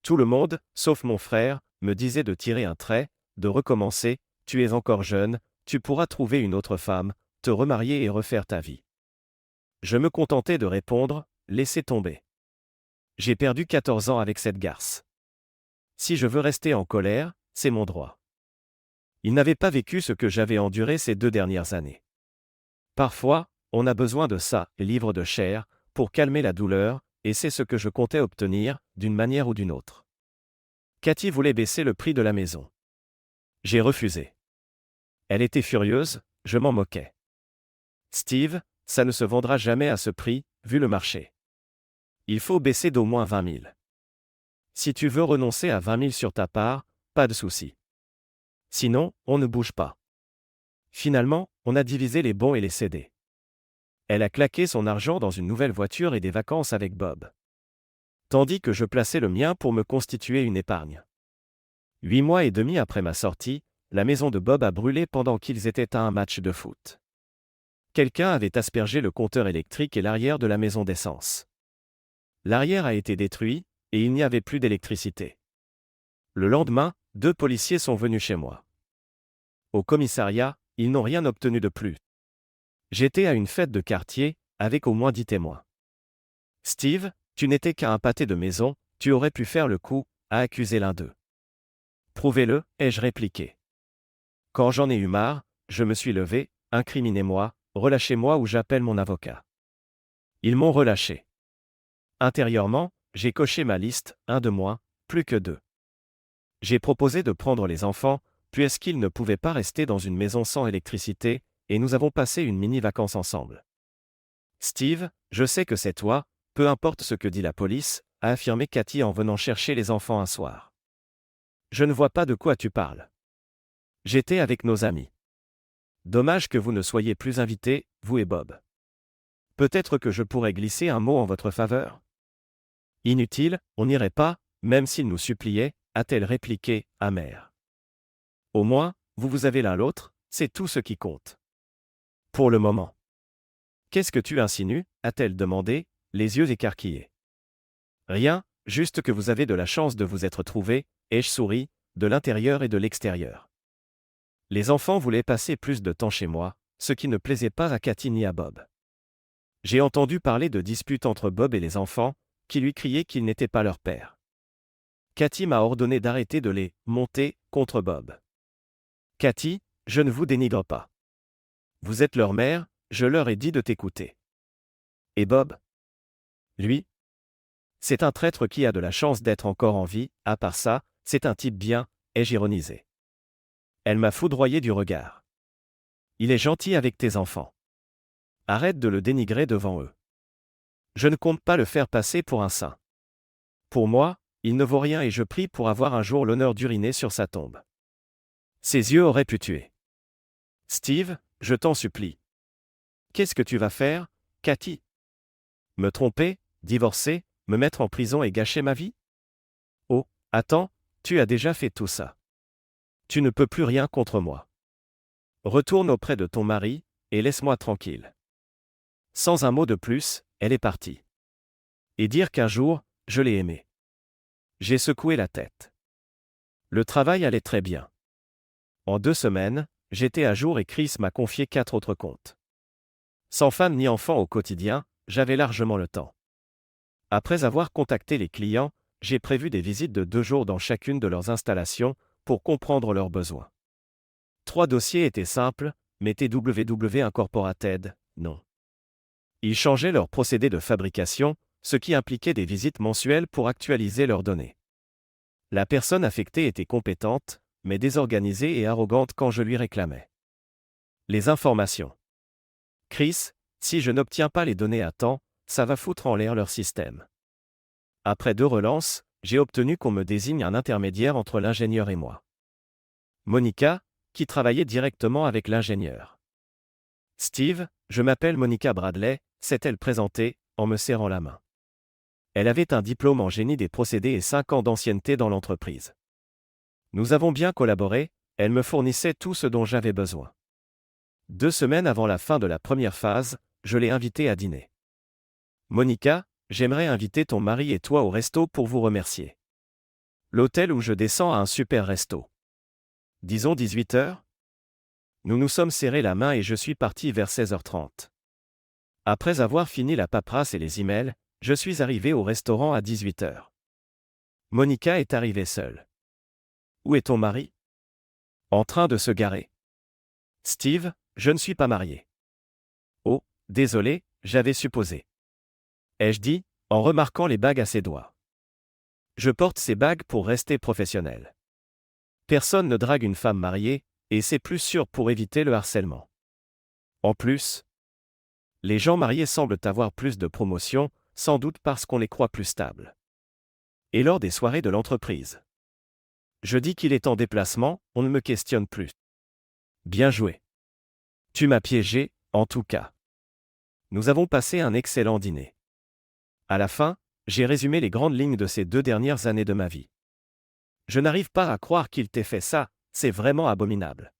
Tout le monde, sauf mon frère, me disait de tirer un trait, de recommencer, tu es encore jeune, tu pourras trouver une autre femme, te remarier et refaire ta vie. Je me contentais de répondre, laissez tomber. J'ai perdu 14 ans avec cette garce. Si je veux rester en colère, c'est mon droit. Il n'avait pas vécu ce que j'avais enduré ces 2 dernières années. Parfois, on a besoin de ça, livre de chair, pour calmer la douleur, et c'est ce que je comptais obtenir, d'une manière ou d'une autre. Cathy voulait baisser le prix de la maison. J'ai refusé. Elle était furieuse, je m'en moquais. Steve, ça ne se vendra jamais à ce prix, vu le marché. Il faut baisser d'au moins 20 000. Si tu veux renoncer à 20 000 sur ta part, pas de souci. Sinon, on ne bouge pas. Finalement, on a divisé les bons et les cédés. Elle a claqué son argent dans une nouvelle voiture et des vacances avec Bob. Tandis que je plaçais le mien pour me constituer une épargne. 8 mois et demi après ma sortie, la maison de Bob a brûlé pendant qu'ils étaient à un match de foot. Quelqu'un avait aspergé le compteur électrique et l'arrière de la maison d'essence. L'arrière a été détruit, et il n'y avait plus d'électricité. Le lendemain, 2 policiers sont venus chez moi. Au commissariat, ils n'ont rien obtenu de plus. J'étais à une fête de quartier, avec au moins 10 témoins. Steve, tu n'étais qu'à un pâté de maison, tu aurais pu faire le coup, a accusé l'un d'eux. Prouvez-le, ai-je répliqué. Quand j'en ai eu marre, je me suis levé, incriminez-moi, relâchez-moi ou j'appelle mon avocat. Ils m'ont relâché. Intérieurement, j'ai coché ma liste, 1 de moins, plus que 2. J'ai proposé de prendre les enfants, puisqu'ils ne pouvaient pas rester dans une maison sans électricité, et nous avons passé une mini-vacance ensemble. Steve, je sais que c'est toi, peu importe ce que dit la police, a affirmé Cathy en venant chercher les enfants un soir. Je ne vois pas de quoi tu parles. J'étais avec nos amis. Dommage que vous ne soyez plus invités, vous et Bob. Peut-être que je pourrais glisser un mot en votre faveur? Inutile, on n'irait pas, même s'il nous suppliait, a-t-elle répliqué, amère. Au moins, vous avez l'un l'autre, c'est tout ce qui compte. Pour le moment. Qu'est-ce que tu insinues? A-t-elle demandé, les yeux écarquillés. Rien, juste que vous avez de la chance de vous être trouvés, ai-je souri, de l'intérieur et de l'extérieur. Les enfants voulaient passer plus de temps chez moi, ce qui ne plaisait pas à Cathy ni à Bob. J'ai entendu parler de disputes entre Bob et les enfants, qui lui criaient qu'il n'était pas leur père. Cathy m'a ordonné d'arrêter de les « monter » contre Bob. Cathy, je ne vous dénigre pas. Vous êtes leur mère, je leur ai dit de t'écouter. Et Bob? Lui? C'est un traître qui a de la chance d'être encore en vie, à part ça, c'est un type bien, ai-je ironisé. Elle m'a foudroyé du regard. Il est gentil avec tes enfants. Arrête de le dénigrer devant eux. Je ne compte pas le faire passer pour un saint. Pour moi, il ne vaut rien et je prie pour avoir un jour l'honneur d'uriner sur sa tombe. Ses yeux auraient pu tuer. Steve, je t'en supplie. Qu'est-ce que tu vas faire, Cathy? Me tromper, divorcer, me mettre en prison et gâcher ma vie? Oh, attends, tu as déjà fait tout ça. Tu ne peux plus rien contre moi. Retourne auprès de ton mari, et laisse-moi tranquille. Sans un mot de plus, elle est partie. Et dire qu'un jour, je l'ai aimée. J'ai secoué la tête. Le travail allait très bien. En 2 semaines, j'étais à jour et Chris m'a confié 4 autres comptes. Sans femme ni enfant au quotidien, j'avais largement le temps. Après avoir contacté les clients, j'ai prévu des visites de 2 jours dans chacune de leurs installations, pour comprendre leurs besoins. 3 dossiers étaient simples, mais TWW Incorporated, non. Ils changeaient leur procédé de fabrication, ce qui impliquait des visites mensuelles pour actualiser leurs données. La personne affectée était compétente, mais désorganisée et arrogante quand je lui réclamais les informations. Chris, si je n'obtiens pas les données à temps, ça va foutre en l'air leur système. Après 2 relances, j'ai obtenu qu'on me désigne un intermédiaire entre l'ingénieur et moi. Monica, qui travaillait directement avec l'ingénieur. Steve, je m'appelle Monica Bradley, s'est-elle présentée, en me serrant la main. Elle avait un diplôme en génie des procédés et 5 ans d'ancienneté dans l'entreprise. Nous avons bien collaboré, elle me fournissait tout ce dont j'avais besoin. 2 semaines avant la fin de la première phase, je l'ai invitée à dîner. Monica, j'aimerais inviter ton mari et toi au resto pour vous remercier. L'hôtel où je descends a un super resto. Disons 18 heures? Nous nous sommes serrés la main et je suis parti vers 16h30. Après avoir fini la paperasse et les emails, je suis arrivé au restaurant à 18h. Monica est arrivée seule. Où est ton mari? En train de se garer. Steve, je ne suis pas marié. Oh, désolé, j'avais supposé. Ai-je dit, en remarquant les bagues à ses doigts. Je porte ces bagues pour rester professionnel. Personne ne drague une femme mariée, et c'est plus sûr pour éviter le harcèlement. En plus, les gens mariés semblent avoir plus de promotion, sans doute parce qu'on les croit plus stables. Et lors des soirées de l'entreprise. Je dis qu'il est en déplacement, on ne me questionne plus. Bien joué. Tu m'as piégé, en tout cas. Nous avons passé un excellent dîner. À la fin, j'ai résumé les grandes lignes de ces 2 dernières années de ma vie. Je n'arrive pas à croire qu'il t'ait fait ça, c'est vraiment abominable.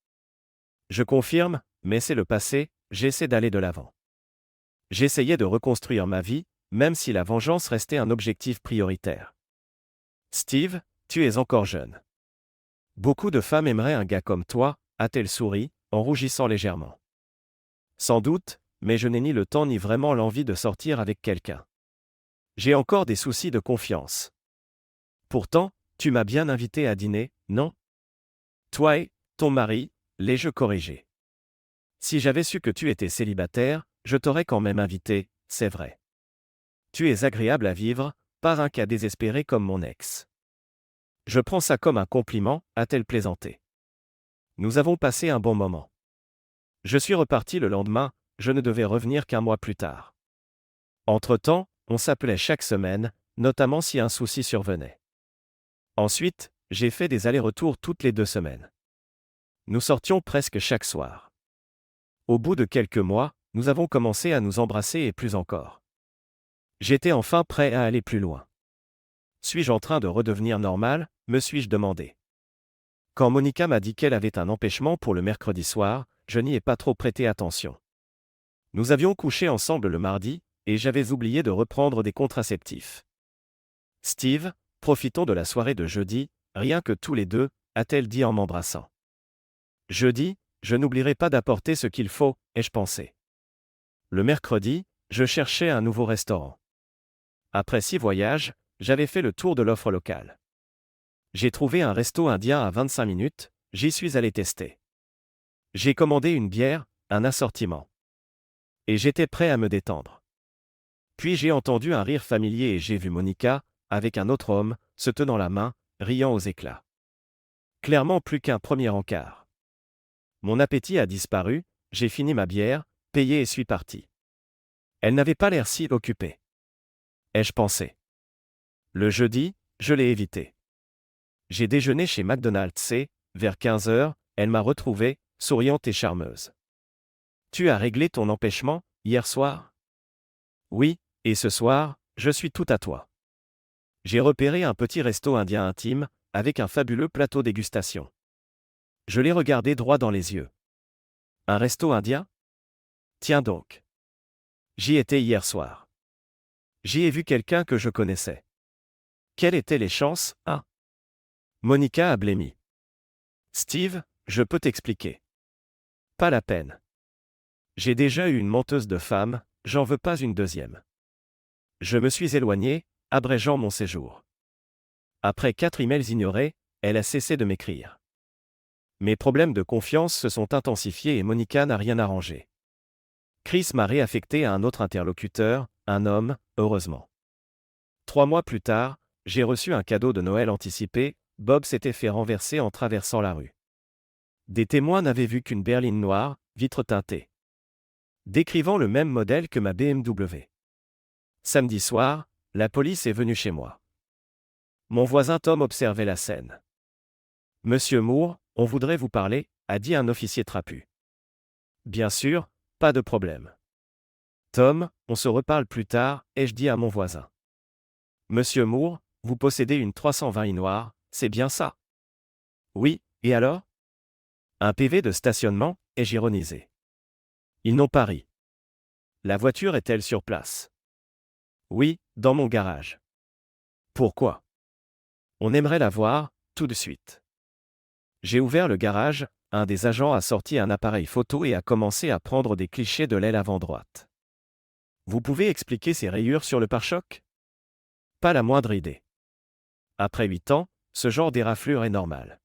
Je confirme, mais c'est le passé, j'essaie d'aller de l'avant. J'essayais de reconstruire ma vie, même si la vengeance restait un objectif prioritaire. Steve, tu es encore jeune. Beaucoup de femmes aimeraient un gars comme toi, a-t-elle souri, en rougissant légèrement. Sans doute, mais je n'ai ni le temps ni vraiment l'envie de sortir avec quelqu'un. J'ai encore des soucis de confiance. Pourtant, tu m'as bien invité à dîner, non? Toi et ton mari, l'ai-je corrigé. Si j'avais su que tu étais célibataire, je t'aurais quand même invité, c'est vrai. Tu es agréable à vivre, pas un cas désespéré comme mon ex. Je prends ça comme un compliment, a-t-elle plaisanté. Nous avons passé un bon moment. Je suis reparti le lendemain, je ne devais revenir qu'1 mois plus tard. Entre-temps, on s'appelait chaque semaine, notamment si un souci survenait. Ensuite, j'ai fait des allers-retours toutes les 2 semaines. Nous sortions presque chaque soir. Au bout de quelques mois, nous avons commencé à nous embrasser et plus encore. J'étais enfin prêt à aller plus loin. Suis-je en train de redevenir normal, me suis-je demandé. Quand Monica m'a dit qu'elle avait un empêchement pour le mercredi soir, je n'y ai pas trop prêté attention. Nous avions couché ensemble le mardi, et j'avais oublié de reprendre des contraceptifs. Steve, profitons de la soirée de jeudi, rien que tous les deux, a-t-elle dit en m'embrassant. Jeudi, je n'oublierai pas d'apporter ce qu'il faut, ai-je pensé. Le mercredi, je cherchais un nouveau restaurant. Après 6 voyages, j'avais fait le tour de l'offre locale. J'ai trouvé un resto indien à 25 minutes, j'y suis allé tester. J'ai commandé une bière, un assortiment. Et j'étais prêt à me détendre. Puis j'ai entendu un rire familier et j'ai vu Monica, avec un autre homme, se tenant la main, riant aux éclats. Clairement plus qu'un premier encart. Mon appétit a disparu, j'ai fini ma bière, payé et suis parti. Elle n'avait pas l'air si occupée. Ai-je pensé. Le jeudi, je l'ai évité. J'ai déjeuné chez McDonald's et, vers 15 heures, elle m'a retrouvée, souriante et charmeuse. Tu as réglé ton empêchement, hier soir? Oui, et ce soir, je suis tout à toi. J'ai repéré un petit resto indien intime, avec un fabuleux plateau dégustation. Je l'ai regardé droit dans les yeux. Un resto indien? Tiens donc. J'y étais hier soir. J'y ai vu quelqu'un que je connaissais. Quelles étaient les chances, hein? Monica a blêmi. Steve, je peux t'expliquer. Pas la peine. J'ai déjà eu une menteuse de femme, j'en veux pas une deuxième. Je me suis éloigné, abrégeant mon séjour. Après 4 emails ignorés, elle a cessé de m'écrire. Mes problèmes de confiance se sont intensifiés et Monica n'a rien arrangé. Chris m'a réaffecté à un autre interlocuteur, un homme, heureusement. 3 mois plus tard, j'ai reçu un cadeau de Noël anticipé, Bob s'était fait renverser en traversant la rue. Des témoins n'avaient vu qu'une berline noire, vitre teintée. Décrivant le même modèle que ma BMW. Samedi soir, la police est venue chez moi. Mon voisin Tom observait la scène. Monsieur Moore, on voudrait vous parler, a dit un officier trapu. Bien sûr, pas de problème. Tom, on se reparle plus tard, ai-je dit à mon voisin. Monsieur Moore, vous possédez une 320i noire, c'est bien ça? Oui, et alors? Un PV de stationnement, ai-je ironisé. Ils n'ont pas ri. La voiture est-elle sur place? Oui, dans mon garage. Pourquoi? On aimerait la voir, tout de suite. J'ai ouvert le garage, un des agents a sorti un appareil photo et a commencé à prendre des clichés de l'aile avant droite. Vous pouvez expliquer ces rayures sur le pare-choc? Pas la moindre idée. Après 8 ans, ce genre d'éraflure est normal.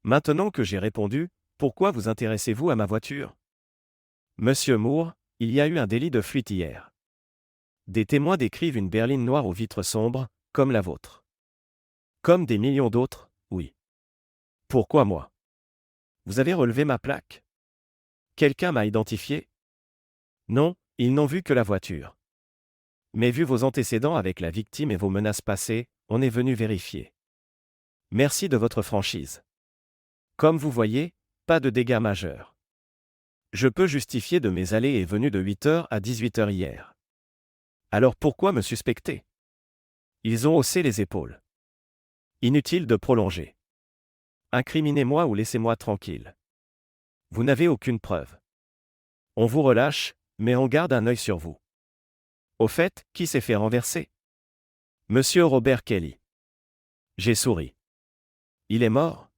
Maintenant que j'ai répondu, pourquoi vous intéressez-vous à ma voiture? Monsieur Moore, il y a eu un délit de fuite hier. Des témoins décrivent une berline noire aux vitres sombres, comme la vôtre. Comme des millions d'autres, oui. Pourquoi moi? Vous avez relevé ma plaque? Quelqu'un m'a identifié? Non, ils n'ont vu que la voiture. Mais vu vos antécédents avec la victime et vos menaces passées, on est venu vérifier. Merci de votre franchise. Comme vous voyez, pas de dégâts majeurs. Je peux justifier de mes allées et venues de 8 heures à 18 heures hier. Alors pourquoi me suspecter? Ils ont haussé les épaules. Inutile de prolonger. Incriminez-moi ou laissez-moi tranquille. Vous n'avez aucune preuve. On vous relâche, mais on garde un œil sur vous. Au fait, qui s'est fait renverser? Monsieur Robert Kelly. J'ai souri. Il est mort?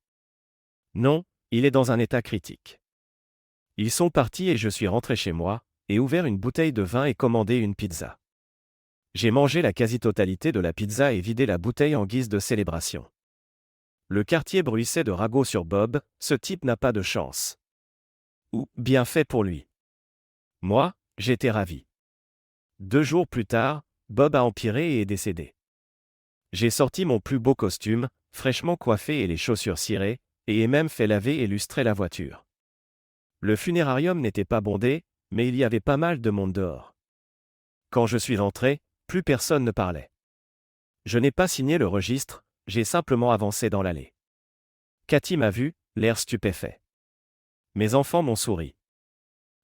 Non, il est dans un état critique. Ils sont partis et je suis rentré chez moi, et ouvert une bouteille de vin et commandé une pizza. J'ai mangé la quasi-totalité de la pizza et vidé la bouteille en guise de célébration. Le quartier bruissait de ragots sur Bob, ce type n'a pas de chance. Ou, bien fait pour lui. Moi, j'étais ravi. 2 jours plus tard, Bob a empiré et est décédé. J'ai sorti mon plus beau costume, fraîchement coiffé et les chaussures cirées, et ai même fait laver et lustrer la voiture. Le funérarium n'était pas bondé, mais il y avait pas mal de monde dehors. Quand je suis entré, plus personne ne parlait. Je n'ai pas signé le registre, j'ai simplement avancé dans l'allée. Cathy m'a vu, l'air stupéfait. Mes enfants m'ont souri.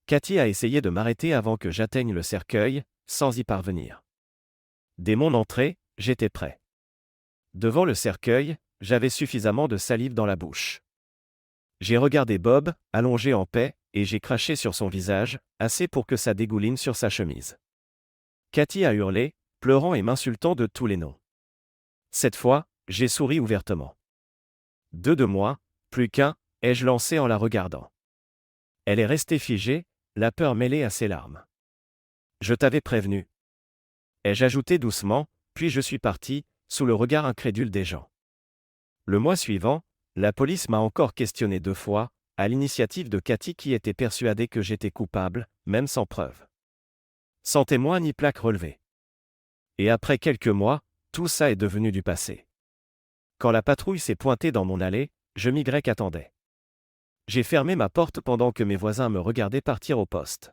Cathy a essayé de m'arrêter avant que j'atteigne le cercueil, sans y parvenir. Dès mon entrée, j'étais prêt. Devant le cercueil, j'avais suffisamment de salive dans la bouche. J'ai regardé Bob, allongé en paix, et j'ai craché sur son visage, assez pour que ça dégouline sur sa chemise. Cathy a hurlé, pleurant et m'insultant de tous les noms. Cette fois, j'ai souri ouvertement. Deux de moi, plus qu'un, ai-je lancé en la regardant. Elle est restée figée, la peur mêlée à ses larmes. Je t'avais prévenu. Ai-je ajouté doucement, puis je suis parti, sous le regard incrédule des gens. Le mois suivant, la police m'a encore questionné 2 fois, à l'initiative de Cathy qui était persuadée que j'étais coupable, même sans preuve. Sans témoin ni plaque relevée. Et après quelques mois, tout ça est devenu du passé. Quand la patrouille s'est pointée dans mon allée, je m'y attendais. J'ai fermé ma porte pendant que mes voisins me regardaient partir au poste.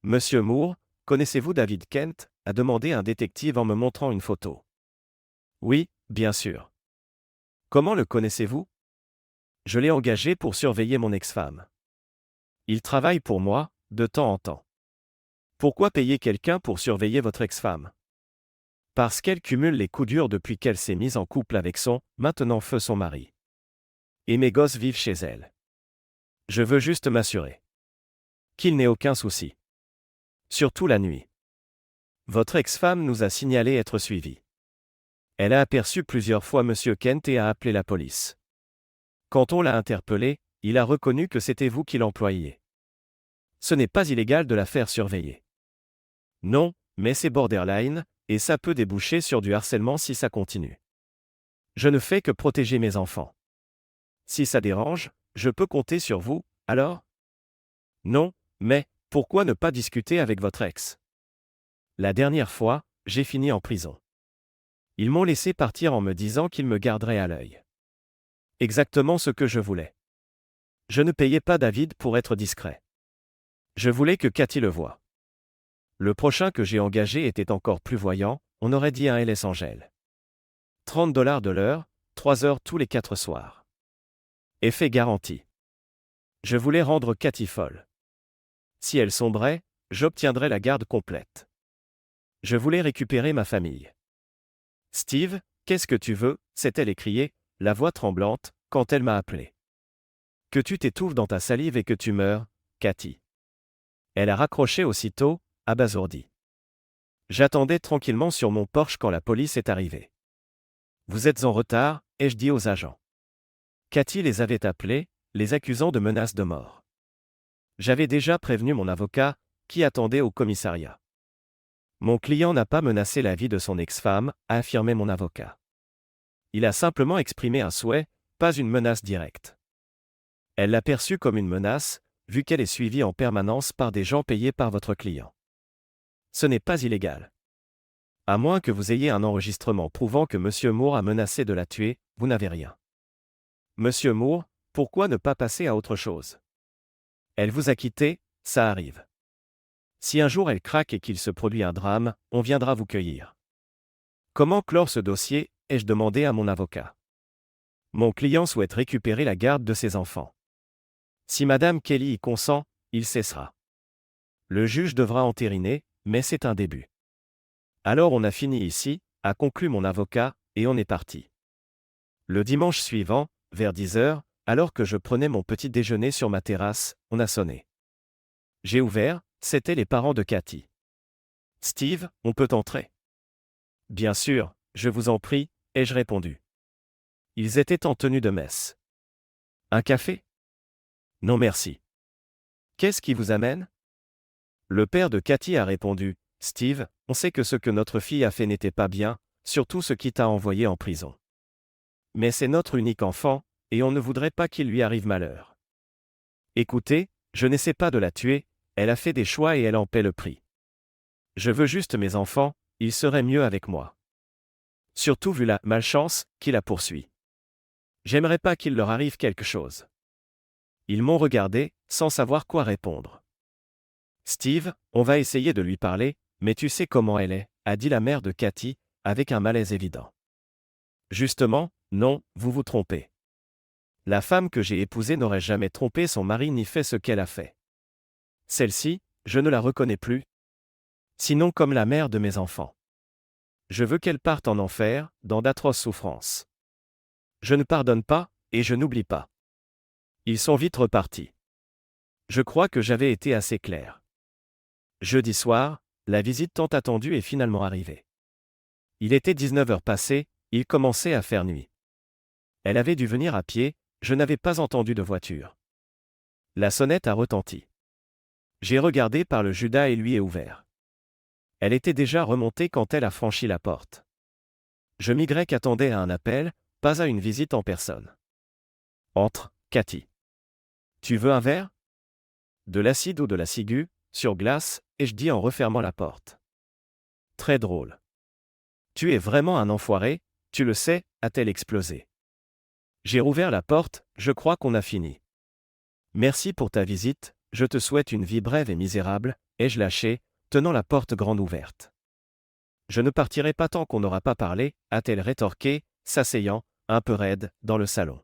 Monsieur Moore, connaissez-vous David Kent ? A demandé un détective en me montrant une photo. Oui, bien sûr. Comment le connaissez-vous ? Je l'ai engagé pour surveiller mon ex-femme. Il travaille pour moi, de temps en temps. Pourquoi payer quelqu'un pour surveiller votre ex-femme ? Parce qu'elle cumule les coups durs depuis qu'elle s'est mise en couple avec maintenant feu son mari. Et mes gosses vivent chez elle. Je veux juste m'assurer qu'il n'ait aucun souci. Surtout la nuit. Votre ex-femme nous a signalé être suivie. Elle a aperçu plusieurs fois Monsieur Kent et a appelé la police. Quand on l'a interpellé, il a reconnu que c'était vous qui l'employiez. Ce n'est pas illégal de la faire surveiller. Non, mais c'est borderline, et ça peut déboucher sur du harcèlement si ça continue. Je ne fais que protéger mes enfants. Si ça dérange, je peux compter sur vous, alors ? Non, mais, pourquoi ne pas discuter avec votre ex ? La dernière fois, j'ai fini en prison. Ils m'ont laissé partir en me disant qu'ils me garderaient à l'œil. Exactement ce que je voulais. Je ne payais pas David pour être discret. Je voulais que Cathy le voie. Le prochain que j'ai engagé était encore plus voyant, on aurait dit un Hells Angel. $30 de l'heure, 3 heures tous les 4 soirs. Effet garanti. Je voulais rendre Cathy folle. Si elle sombrait, j'obtiendrais la garde complète. Je voulais récupérer ma famille. Steve, qu'est-ce que tu veux ? S'est-elle écriée, la voix tremblante, quand elle m'a appelé. Que tu t'étouffes dans ta salive et que tu meurs, Cathy. Elle a raccroché aussitôt, abasourdie. J'attendais tranquillement sur mon porche quand la police est arrivée. Vous êtes en retard, ai-je dit aux agents. Cathy les avait appelés, les accusant de menaces de mort. J'avais déjà prévenu mon avocat, qui attendait au commissariat. Mon client n'a pas menacé la vie de son ex-femme, a affirmé mon avocat. Il a simplement exprimé un souhait, pas une menace directe. Elle l'a perçue comme une menace, vu qu'elle est suivie en permanence par des gens payés par votre client. Ce n'est pas illégal. À moins que vous ayez un enregistrement prouvant que M. Moore a menacé de la tuer, vous n'avez rien. Monsieur Moore, pourquoi ne pas passer à autre chose ? Elle vous a quitté, ça arrive. Si un jour elle craque et qu'il se produit un drame, on viendra vous cueillir. Comment clore ce dossier ? Ai-je demandé à mon avocat. Mon client souhaite récupérer la garde de ses enfants. Si Madame Kelly y consent, il cessera. Le juge devra entériner, mais c'est un début. Alors on a fini ici, a conclu mon avocat, et on est parti. Le dimanche suivant, vers 10 heures, alors que je prenais mon petit déjeuner sur ma terrasse, on a sonné. J'ai ouvert, c'étaient les parents de Cathy. Steve, on peut entrer ? Bien sûr, je vous en prie, ai-je répondu. Ils étaient en tenue de messe. Un café ? Non merci. Qu'est-ce qui vous amène ? Le père de Cathy a répondu, Steve, on sait que ce que notre fille a fait n'était pas bien, surtout ce qui t'a envoyé en prison. Mais c'est notre unique enfant, et on ne voudrait pas qu'il lui arrive malheur. Écoutez, je n'essaie pas de la tuer, elle a fait des choix et elle en paie le prix. Je veux juste mes enfants, ils seraient mieux avec moi. Surtout vu la malchance qui la poursuit. J'aimerais pas qu'il leur arrive quelque chose. Ils m'ont regardé, sans savoir quoi répondre. Steve, on va essayer de lui parler, Mais tu sais comment elle est, a dit la mère de Cathy, avec un malaise évident. Justement, non, vous vous trompez. La femme que j'ai épousée n'aurait jamais trompé son mari ni fait ce qu'elle a fait. Celle-ci, je ne la reconnais plus. Sinon comme la mère de mes enfants. Je veux qu'elle parte en enfer, dans d'atroces souffrances. Je ne pardonne pas, et je n'oublie pas. Ils sont vite repartis. Je crois que j'avais été assez clair. Jeudi soir, la visite tant attendue est finalement arrivée. Il était 19 heures passées, il commençait à faire nuit. Elle avait dû venir à pied, je n'avais pas entendu de voiture. La sonnette a retenti. J'ai regardé par le Judas et lui ai ouvert. Elle était déjà remontée quand elle a franchi la porte. Je Y attendais à un appel, pas à une visite en personne. Entre, Cathy. Tu veux un verre? De l'acide ou de la ciguë, sur glace, ai-je dit en refermant la porte. Très drôle. Tu es vraiment un enfoiré, tu le sais, a-t-elle explosé. J'ai rouvert la porte, je crois qu'on a fini. Merci pour ta visite, je te souhaite une vie brève et misérable, ai-je lâché, tenant la porte grande ouverte. Je ne partirai pas tant qu'on n'aura pas parlé, a-t-elle rétorqué, s'asseyant, un peu raide, dans le salon.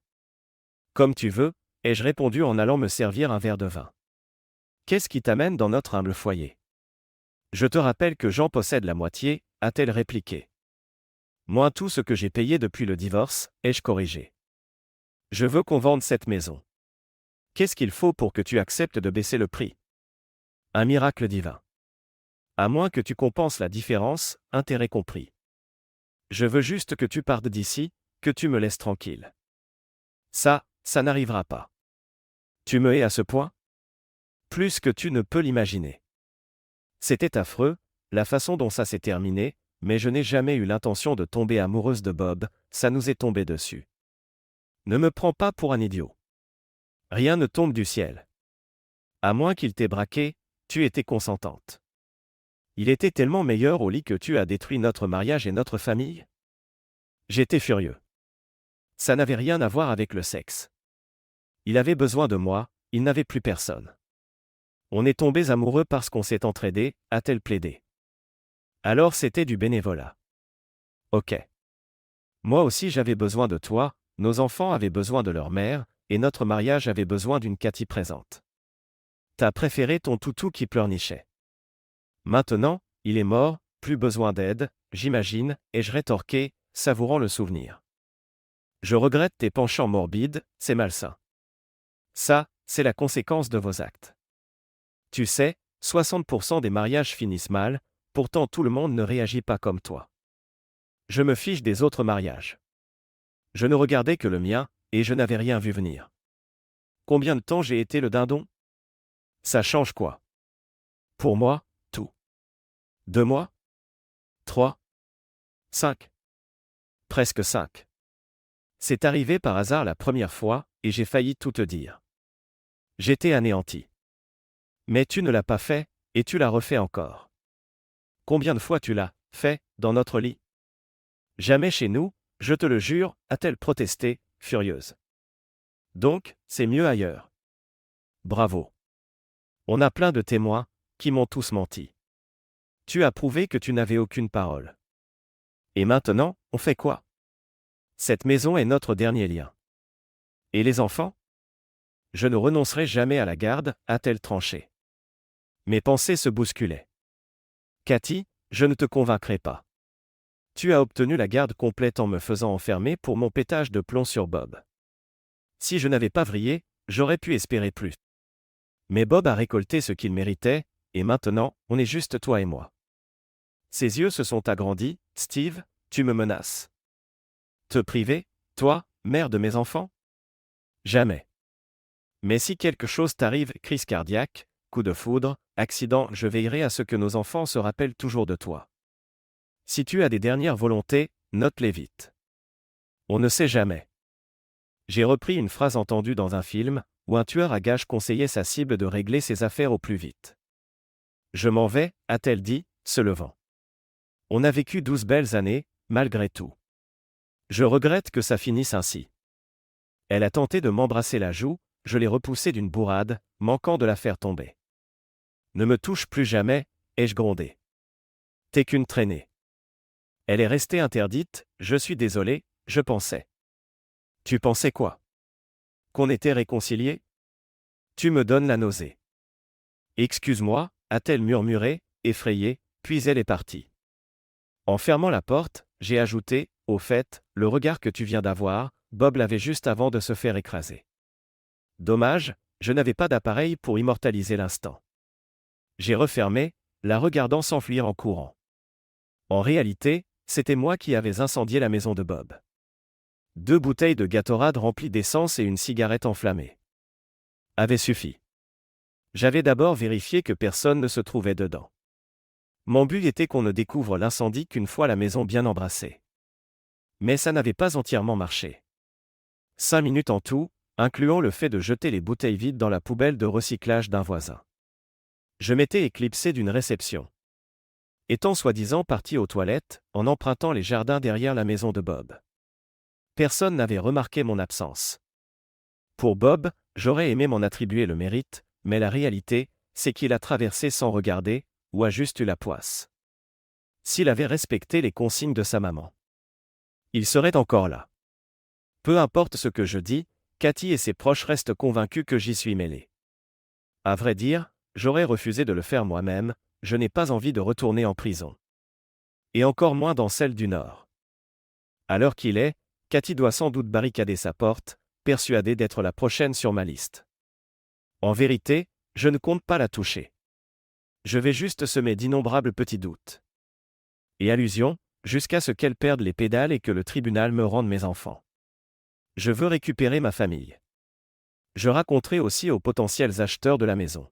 Comme tu veux, ai-je répondu en allant me servir un verre de vin. Qu'est-ce qui t'amène dans notre humble foyer? Je te rappelle que j'en possède la moitié, a-t-elle répliqué. Moins tout ce que j'ai payé depuis le divorce, ai-je corrigé. Je veux qu'on vende cette maison. Qu'est-ce qu'il faut pour que tu acceptes de baisser le prix? Un miracle divin. À moins que tu compenses la différence, intérêt compris. Je veux juste que tu partes d'ici, que tu me laisses tranquille. Ça n'arrivera pas. Tu me hais à ce point? Plus que tu ne peux l'imaginer. C'était affreux, la façon dont ça s'est terminé, mais je n'ai jamais eu l'intention de tomber amoureuse de Bob, ça nous est tombé dessus. Ne me prends pas pour un idiot. Rien ne tombe du ciel. À moins qu'il t'ait braqué, tu étais consentante. Il était tellement meilleur au lit que tu as détruit notre mariage et notre famille? J'étais furieux. Ça n'avait rien à voir avec le sexe. Il avait besoin de moi, il n'avait plus personne. On est tombés amoureux parce qu'on s'est entraidés, a-t-elle plaidé. Alors c'était du bénévolat. Ok. Moi aussi j'avais besoin de toi, nos enfants avaient besoin de leur mère, et notre mariage avait besoin d'une Cathy présente. T'as préféré ton toutou qui pleurnichait. Maintenant, il est mort, plus besoin d'aide, j'imagine, ai-je rétorqué, savourant le souvenir. Je regrette tes penchants morbides, c'est malsain. Ça, c'est la conséquence de vos actes. Tu sais, 60% des mariages finissent mal, pourtant tout le monde ne réagit pas comme toi. Je me fiche des autres mariages. Je ne regardais que le mien, et je n'avais rien vu venir. Combien de temps j'ai été le dindon? Ça change quoi? Pour moi, tout. 2 mois? 3? 5? Presque 5. C'est arrivé par hasard la première fois, et j'ai failli tout te dire. J'étais anéanti. Mais tu ne l'as pas fait, et tu l'as refait encore. Combien de fois tu l'as fait, dans notre lit? Jamais chez nous, je te le jure, a-t-elle protesté, furieuse. Donc, c'est mieux ailleurs. Bravo. On a plein de témoins, qui m'ont tous menti. Tu as prouvé que tu n'avais aucune parole. Et maintenant, on fait quoi? Cette maison est notre dernier lien. Et les enfants? Je ne renoncerai jamais à la garde, a-t-elle tranché. Mes pensées se bousculaient. Cathy, je ne te convaincrai pas. Tu as obtenu la garde complète en me faisant enfermer pour mon pétage de plomb sur Bob. Si je n'avais pas vrillé, j'aurais pu espérer plus. Mais Bob a récolté ce qu'il méritait, et maintenant, on est juste toi et moi. Ses yeux se sont agrandis, Steve, tu me menaces. Te priver, toi, mère de mes enfants? Jamais. Mais si quelque chose t'arrive, crise cardiaque, coup de foudre, accident, je veillerai à ce que nos enfants se rappellent toujours de toi. Si tu as des dernières volontés, note-les vite. On ne sait jamais. J'ai repris une phrase entendue dans un film, où un tueur à gages conseillait sa cible de régler ses affaires au plus vite. Je m'en vais, a-t-elle dit, se levant. On a vécu 12 belles années, malgré tout. Je regrette que ça finisse ainsi. Elle a tenté de m'embrasser la joue, je l'ai repoussée d'une bourrade, manquant de la faire tomber. Ne me touche plus jamais, ai-je grondé. T'es qu'une traînée. Elle est restée interdite, je suis désolé, je pensais. Tu pensais quoi? Qu'on était réconciliés? Tu me donnes la nausée. Excuse-moi, a-t-elle murmuré, effrayée, puis elle est partie. En fermant la porte, j'ai ajouté, au fait, le regard que tu viens d'avoir, Bob l'avait juste avant de se faire écraser. Dommage, je n'avais pas d'appareil pour immortaliser l'instant. J'ai refermé, la regardant s'enfuir en courant. En réalité, c'était moi qui avais incendié la maison de Bob. 2 bouteilles de Gatorade remplies d'essence et une cigarette enflammée. Avait suffi. J'avais d'abord vérifié que personne ne se trouvait dedans. Mon but était qu'on ne découvre l'incendie qu'une fois la maison bien embrassée. Mais ça n'avait pas entièrement marché. 5 minutes en tout, incluant le fait de jeter les bouteilles vides dans la poubelle de recyclage d'un voisin. Je m'étais éclipsé d'une réception. Étant soi-disant parti aux toilettes, en empruntant les jardins derrière la maison de Bob. Personne n'avait remarqué mon absence. Pour Bob, j'aurais aimé m'en attribuer le mérite, mais la réalité, c'est qu'il a traversé sans regarder, ou a juste eu la poisse. S'il avait respecté les consignes de sa maman, il serait encore là. Peu importe ce que je dis, Cathy et ses proches restent convaincus que j'y suis mêlé. À vrai dire, j'aurais refusé de le faire moi-même, je n'ai pas envie de retourner en prison. Et encore moins dans celle du Nord. À l'heure qu'il est, Cathy doit sans doute barricader sa porte, persuadée d'être la prochaine sur ma liste. En vérité, je ne compte pas la toucher. Je vais juste semer d'innombrables petits doutes. Et allusions, jusqu'à ce qu'elle perde les pédales et que le tribunal me rende mes enfants. Je veux récupérer ma famille. Je raconterai aussi aux potentiels acheteurs de la maison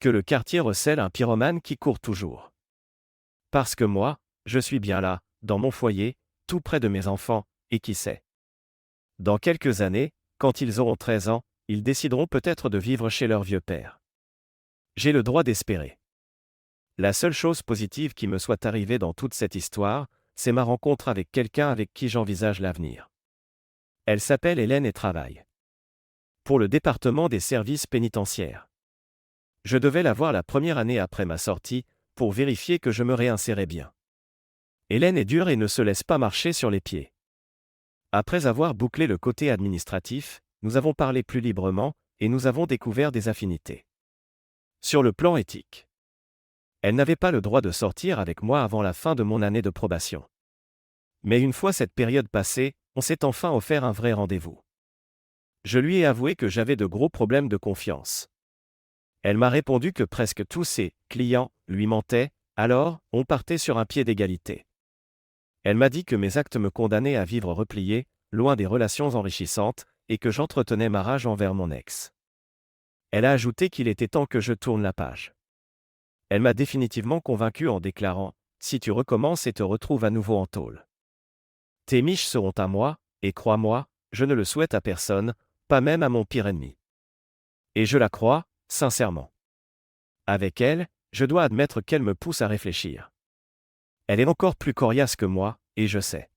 que le quartier recèle un pyromane qui court toujours. Parce que moi, je suis bien là, dans mon foyer, tout près de mes enfants, et qui sait. Dans quelques années, quand ils auront 13 ans, ils décideront peut-être de vivre chez leur vieux père. J'ai le droit d'espérer. La seule chose positive qui me soit arrivée dans toute cette histoire, c'est ma rencontre avec quelqu'un avec qui j'envisage l'avenir. Elle s'appelle Hélène et travaille pour le département des services pénitentiaires. Je devais la voir la première année après ma sortie, pour vérifier que je me réinsérais bien. Hélène est dure et ne se laisse pas marcher sur les pieds. Après avoir bouclé le côté administratif, nous avons parlé plus librement, et nous avons découvert des affinités. Sur le plan éthique. Elle n'avait pas le droit de sortir avec moi avant la fin de mon année de probation. Mais une fois cette période passée, on s'est enfin offert un vrai rendez-vous. Je lui ai avoué que j'avais de gros problèmes de confiance. Elle m'a répondu que presque tous ses clients lui mentaient, alors on partait sur un pied d'égalité. Elle m'a dit que mes actes me condamnaient à vivre replié, loin des relations enrichissantes, et que j'entretenais ma rage envers mon ex. Elle a ajouté qu'il était temps que je tourne la page. Elle m'a définitivement convaincu en déclarant « Si tu recommences et te retrouves à nouveau en tôle. Tes miches seront à moi, et crois-moi, je ne le souhaite à personne, pas même à mon pire ennemi. » Et je la crois, sincèrement. Avec elle, je dois admettre qu'elle me pousse à réfléchir. Elle est encore plus coriace que moi, et je sais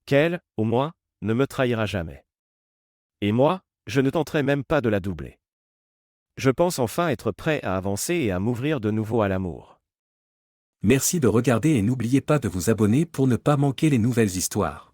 qu'elle, au moins, ne me trahira jamais. Et moi, je ne tenterai même pas de la doubler. Je pense enfin être prêt à avancer et à m'ouvrir de nouveau à l'amour. Merci de regarder et n'oubliez pas de vous abonner pour ne pas manquer les nouvelles histoires.